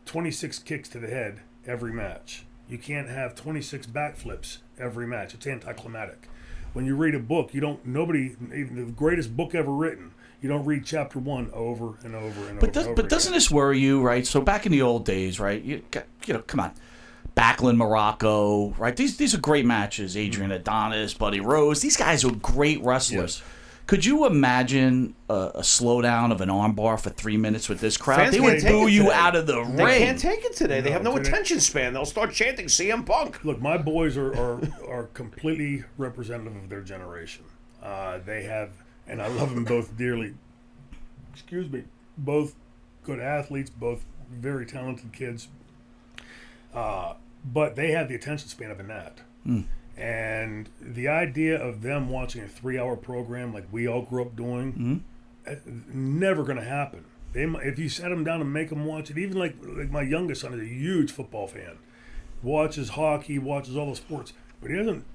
26 kicks to the head every match. You can't have 26 backflips every match. It's anticlimactic. When you read a book, even the greatest book ever written, you don't read chapter 1 over and over and over. But doesn't this worry you, right? So back in the old days, right? Come on. Backlund, Morocco, right? These are great matches. Adrian Adonis, Buddy Rose. These guys are great wrestlers. Yes. Could you imagine a slowdown of an armbar for 3 minutes with this crowd? They would boo you out of the ring. They can't take it today. They have no attention span. They'll start chanting CM Punk. Look, my boys are completely representative of their generation. They have, and I love them both dearly. Excuse me. Both good athletes, both very talented kids. But they have the attention span of a gnat. And the idea of them watching a 3-hour program like we all grew up doing, never going to happen. If you sat them down and make them watch it, even like my youngest son is a huge football fan, watches hockey, watches all the sports, but he doesn't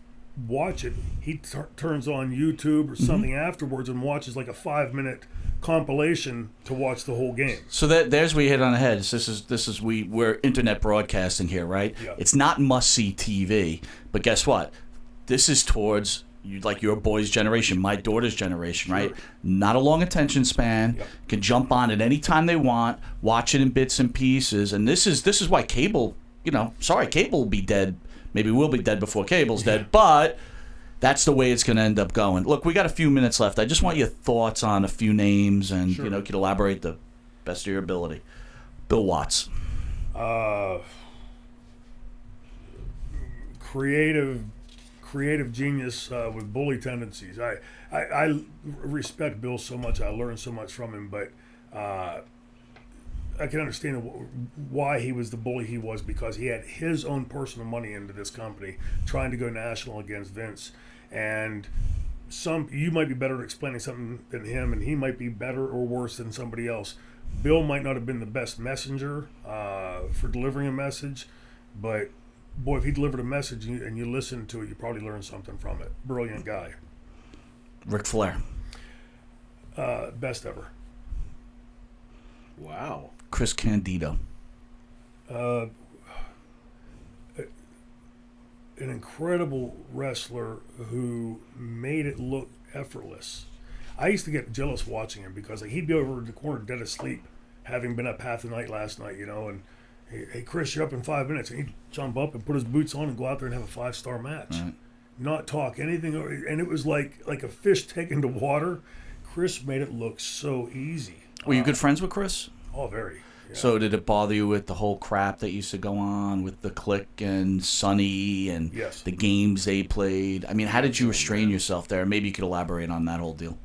watch it. He turns on YouTube or something afterwards and watches like a 5-minute compilation to watch the whole game. So there's where you hit on the head. We're internet broadcasting here, right? Yeah. It's not must-see TV, but guess what? This is towards your boys' generation, my daughter's generation, right? Not a long attention span. Yep. Can jump on it anytime they want, watch it in bits and pieces, and this is why cable. Cable will be dead. Maybe we'll be dead before cable's dead, but that's the way it's going to end up going. Look, we got a few minutes left. I just want your thoughts on a few names and, you could elaborate the best of your ability. Bill Watts. Creative genius with bully tendencies. I respect Bill so much. I learned so much from him, but I can understand why he was the bully he was because he had his own personal money into this company trying to go national against Vince. And you might be better at explaining something than him, and he might be better or worse than somebody else. Bill might not have been the best messenger for delivering a message, but boy, if he delivered a message and you listened to it, you probably learned something from it. Brilliant guy. Ric Flair. Best ever. Wow. Chris Candido. An incredible wrestler who made it look effortless. I used to get jealous watching him because he'd be over in the corner dead asleep, having been up half the night last night, and hey Chris, you're up in 5 minutes. And he'd jump up and put his boots on and go out there and have a 5-star match. Right. not talk anything, and it was like a fish taken to water. Chris made it look so easy. Were you good friends with Chris? Oh, very. Yeah. So did it bother you with the whole crap that used to go on with the Click and Sonny and Yes. the games they played? I mean, how did you restrain yourself there? Maybe you could elaborate on that whole deal.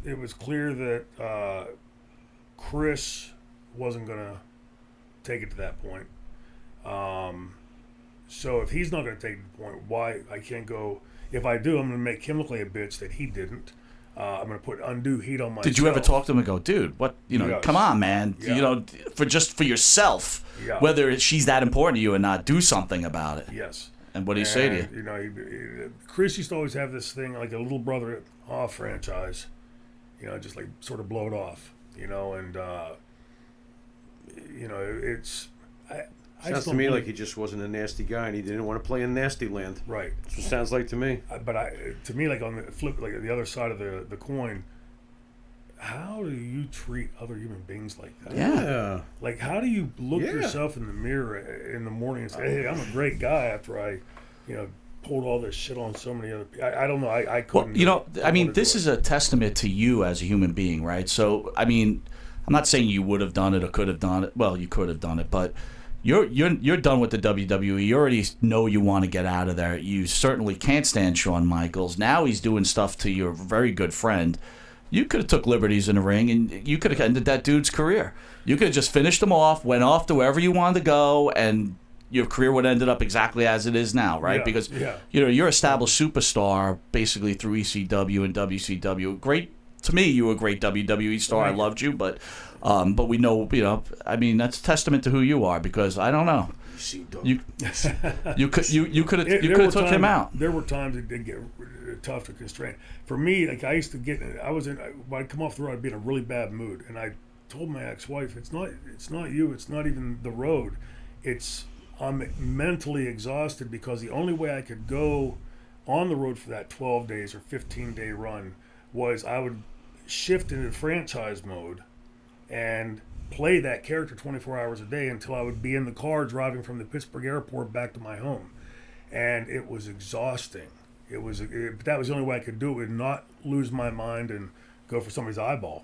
It was clear that Chris wasn't going to take it to that point. So if he's not going to take it to the point, why I can't go? If I do, I'm going to make him look like a bitch that he didn't. I'm going to put undue heat on myself. Did you ever talk to him and go, dude, what, Yes. come on, man, Yeah. for yourself, Yeah. whether she's that important to you or not, do something about it. Yes. And what do you say to you? Chris used to always have this thing like a little brother off franchise, just like sort of blow it off, and it's. I Sounds just to don't me believe- like he just wasn't a nasty guy and he didn't want to play in nasty land. right. That's what it sounds like to me. To me, like on the flip, like the other side of the coin, how do you treat other human beings like that? Yeah. Like, how do you look Yeah. yourself in the mirror in the morning and say, "Hey, I'm a great guy," after I, pulled all this shit on so many other people? I don't know. I Well, couldn't. this is a testament to you as a human being, right? So, I mean, I'm not saying you would have done it or could have done it. Well, you could have done it, but you're done with the WWE. You already know you want to get out of there. You certainly can't stand Shawn Michaels. Now he's doing stuff to your very good friend. You could have took liberties in the ring, and you could have ended that dude's career. You could have just finished him off, went off to wherever you wanted to go, and your career would have ended up exactly as it is now, right? Yeah, Because yeah. you're established superstar basically through ECW and WCW. Great to me, you were a great WWE star. I loved you, but we know, I mean, that's a testament to who you are. Because I don't know, you could have took him out. There were times it did get tough to constrain. For me, like when I'd come off the road, I'd be in a really bad mood, and I told my ex-wife, it's not you, it's not even the road, I'm mentally exhausted, because the only way I could go on the road for that 12 days or 15-day run was I would shift into franchise mode and play that character 24 hours a day until I would be in the car driving from the Pittsburgh airport back to my home. And it was exhausting. That was the only way I could do it, and not lose my mind and go for somebody's eyeball.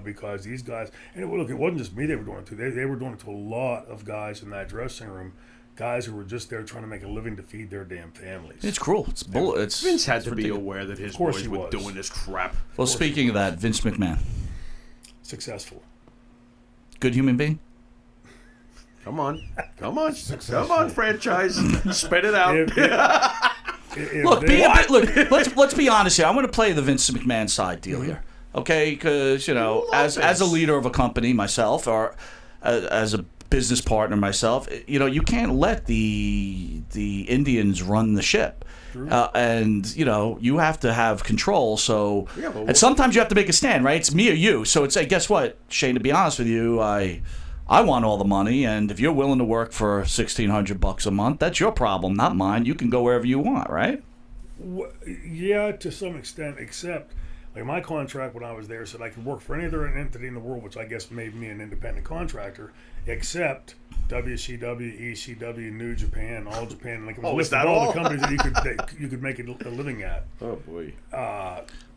Because these guys, and it wasn't just me they were doing it to. They were doing it to a lot of guys in that dressing room, guys who were just there trying to make a living to feed their damn families. It's cruel. It's bull. It's Vince had it's to be ridiculous. aware that his Of course boys he were was. doing this crap. Well, speaking of that, Vince McMahon, Successful. good human being. Come on, franchise, spit it out. Look, let's be honest here. I'm going to play the Vince McMahon side deal here, okay? Because as a leader of a company myself, or as a business partner myself, you can't let the Indians run the ship, and you have to have control. So, and sometimes you have to make a stand, right? It's me or you. So it's guess what, Shane? To be honest with you, I want all the money, and if you're willing to work for $1,600 a month, that's your problem, not mine. You can go wherever you want, right? Yeah, to some extent, except like my contract when I was there said I could work for any other entity in the world, which I guess made me an independent contractor, except WCW, ECW, New Japan, All Japan. Like it was a list of all the companies that you could make a living at. Oh boy.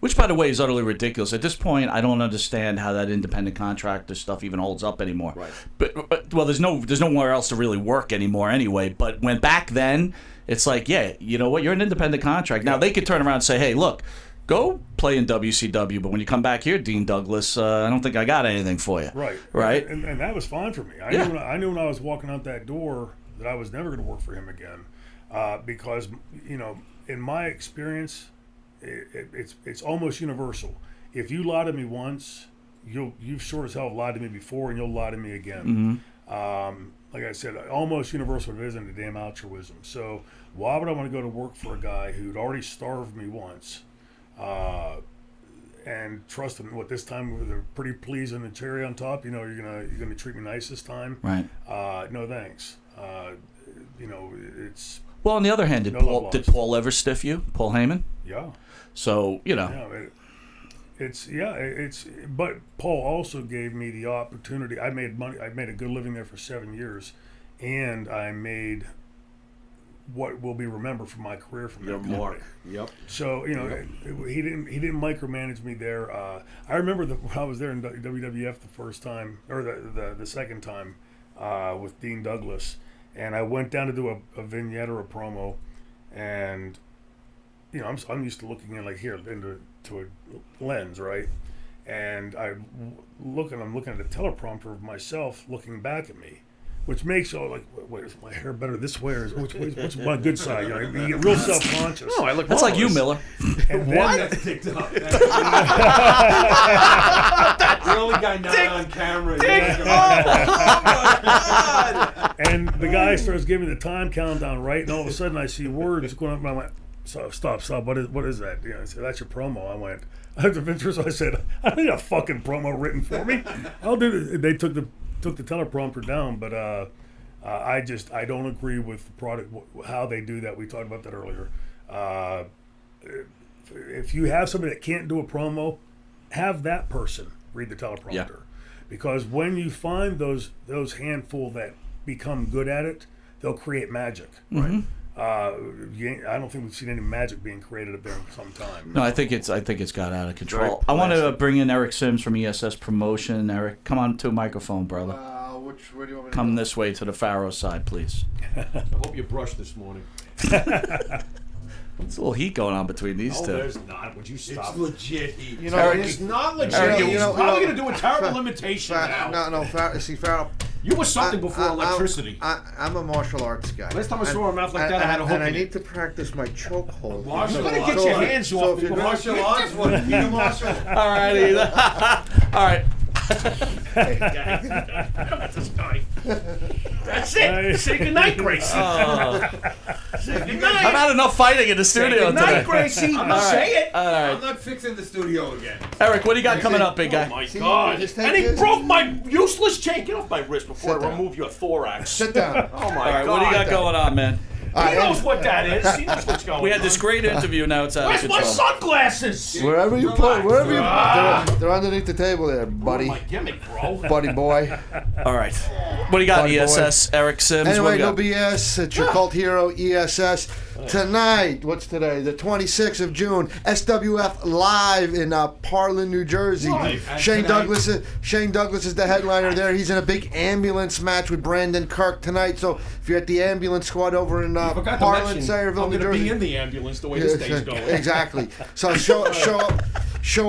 Which, by the way, is utterly ridiculous. At this point, I don't understand how that independent contractor stuff even holds up anymore. Right. But there's nowhere else to really work anymore anyway. But when back then, it's like, yeah, you know what? You're an independent contractor. Now, they could turn around and say, hey, look, go play in WCW, but when you come back here, Dean Douglas, I don't think I got anything for you. Right. And that was fine for me. I knew when I was walking out that door that I was never going to work for him again, because in my experience, it's almost universal. If you lie to me once, you've sure as hell lied to me before, and you'll lie to me again. Like I said, almost universal it is in the damn altruism. So why would I want to go to work for a guy who'd already starved me once? And trust him. What this time with a pretty please and a cherry on top? You're gonna treat me nice this time. Right. No thanks. It's Well, on the other hand, did No Paul ever stiff you, Paul Heyman? yeah. So But Paul also gave me the opportunity. I made money. I made a good living there for 7 years, and I made what will be remembered from my career from Your that mark. company. Yep. So he didn't micromanage me there. I remember when I was there in WWF the first time or the second time with Dean Douglas, and I went down to do a vignette or a promo, and I'm used to looking in like here into a lens, right? And I'm looking at the teleprompter of myself looking back at me, which makes wait, is my hair better this way or what's my good side? You get real self-conscious. No, I look. That's like you, Miller. And then That's ticked up. That's the only guy not on camera. And the guy starts giving the time countdown, right? And all of a sudden I see words going up, and I went, stop. What is that? I said, that's your promo. I went, out of interest, I said, I don't need a fucking promo written for me. I'll do it. They took the teleprompter down, but I don't agree with the product, how they do that. We talked about that earlier. If you have somebody that can't do a promo, have that person read the teleprompter. Yeah. Because when you find those handful that become good at it, they'll create magic. Right. I don't think we've seen any magic being created up there in some time. No, I think it's got out of control. Very I want to plastic. bring in Eric Sims from ESS Promotion. Eric, come on to a microphone, brother. Where do you want me to Come go? this way to the Pharaoh side, please. I hope you brushed this morning. There's a little heat going on between these Oh, two. there's not. Would you stop? It's legit heat. You know, Eric, It's not legit. Eric, He's you probably know, going to do a terrible imitation now. Farrell. You were something before electricity. I'm a martial arts guy. Last time I saw a mouth like that, I had a hook and I in need it. to practice my chokehold. You better get your hands off if you're before Martial arts, what? You a martial? All right, all right. This guy. That's it. Say goodnight, Gracie. Say goodnight. I've had enough fighting in the Say studio goodnight, today. Gracie. I'm going to say it. All I'm right, not fixing the studio again. Eric, what do you got coming up, big Oh guy? my See, God! just take And he this. broke my useless chain. Get off my wrist before Sit I down. remove your thorax. Sit down. Oh my All right, God! what do you got going on, man? He knows what that is. He knows what's going on. We had this great interview. Now it's out Where's of my control. sunglasses? Wherever you put, wherever you, they're underneath the table there, What buddy, my gimmick, bro. buddy boy. All right, what do you got, Buddy boy. ESS? Eric Sims. what Anyway, do you no got? BS. It's your cult hero, ESS. Tonight, what's today? The 26th of June, SWF Live in Parlin, New Jersey. Right. Shane Tonight. Douglas is the headliner there. He's in a big ambulance match with Brandon Kirk tonight. So if you're at the ambulance squad over in I forgot to Parlin, mention, Sayreville, I'm New going to Jersey. be in the ambulance the way this day's going. Exactly. So show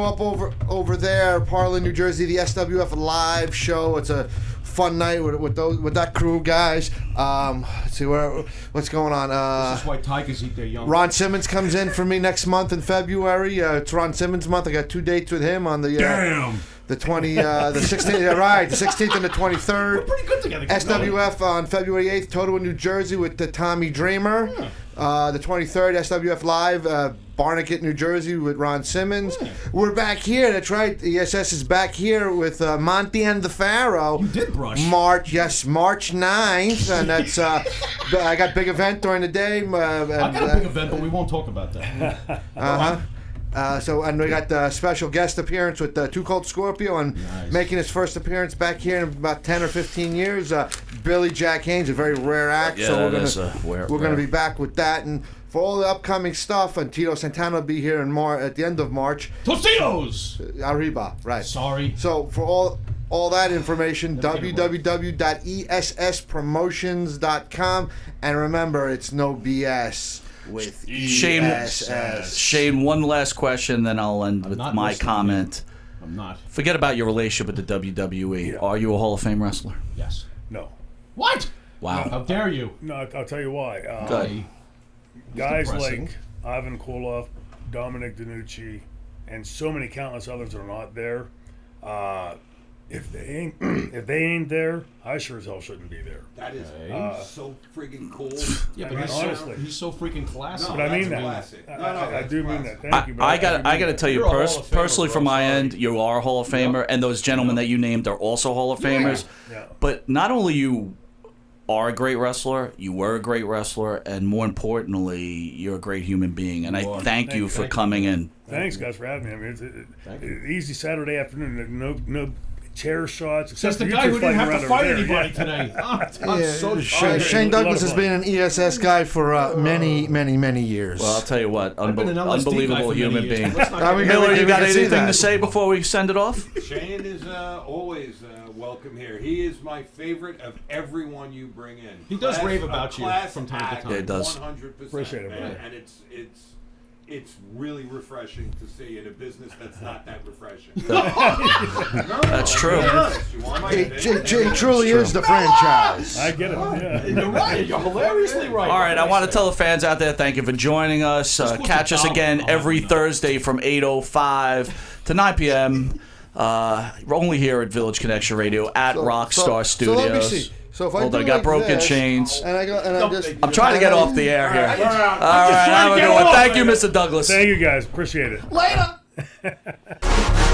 up over there, Parlin, New Jersey. The SWF Live show. It's a fun night with that crew, guys. Let's see what's going on. This is why tigers eat their young. Ron Simmons comes in for me next month in February. It's Ron Simmons month. I got 2 dates with him on the the 16th. Yeah, right, the 16th and the 23rd. We're pretty good together. SWF on February 8th, Totowa, New Jersey with the Tommy Dreamer. The 23rd, SWF Live, Barnegat, New Jersey with Ron Simmons. We're back here, that's right. ESS is back here with Monte and the Pharaoh. You did brush. March 9th, and that's, I got big event during the day. I got a big event, but we won't talk about that. And we got the special guest appearance with Too Cold Scorpio and Nice. making his first appearance back here in about 10 or 15 years. Billy Jack Haynes, a very rare act. Yeah, so that we're is gonna rare. we're gonna be back with that, and for all the upcoming stuff. And Tito Santana will be here in at the end of March. Tostitos. Arriba, right? Sorry. So for all that information, www.esspromotions.com, and remember, it's no BS with Shane, ESS. Shane, one last question, then I'll end with not my listening. comment. I'm not. Forget about your relationship with the WWE. Yeah. Are you a Hall of Fame wrestler? Yes. No. What? Wow. How dare you? No, I'll tell you why. Good. Guys depressing. like Ivan Koloff, Dominic DeNucci, and so many countless others are not there. If they ain't there, I sure as hell shouldn't be there. That is Okay. so freaking cool. Yeah, I but mean, honestly, he's so freaking classy. No, But I mean that's that. classic. I, No, I that's do mean classic. that. Thank you. But I got do to mean tell you You're a Hall of Famer, personally bro. from my Sorry. end, you are a Hall of Famer, and those gentlemen that you named are also Hall of Famers. Yeah. But not only you are a great wrestler, you were a great wrestler, and more importantly, you're a great human being. And I You are. thank you for Thank you. coming in. Thanks, guys, for having me. I mean, it's easy Saturday afternoon. No chair shots. Says Except the for you guy two who didn't fighting have to around fight over there, anybody yeah. today. I'm so tired. Shane A lot Douglas of has fun. been an ESS guy for many, many, many years. Well, I'll tell you what, I've been an LSD guy unbelievable for many human years, being. but let's not I mean, get- Miller, you we got can see anything that. to say before we send it off? Shane is always welcome here. He is my favorite of everyone you bring in. He does Class- rave a about you class from time to act, time. Yeah, he does. 100%. Appreciate it, man. brother. And it's really refreshing to see in a business that's not that refreshing. That's true. It truly is the franchise. I get it. Yeah. You're right. You're hilariously right. All right, I want to tell the fans out there, thank you for joining us. Catch us again every Thursday from 8:05 to 9 p.m. Only here at Village Connection Radio at Rockstar So let me Studios. see. So if I Hold do on, I got like broken this, chains. and I go, and I just. I'm trying to get off the air here. All right, have a good one. Thank you, Mr. Douglas. Thank you guys. Appreciate it. Later.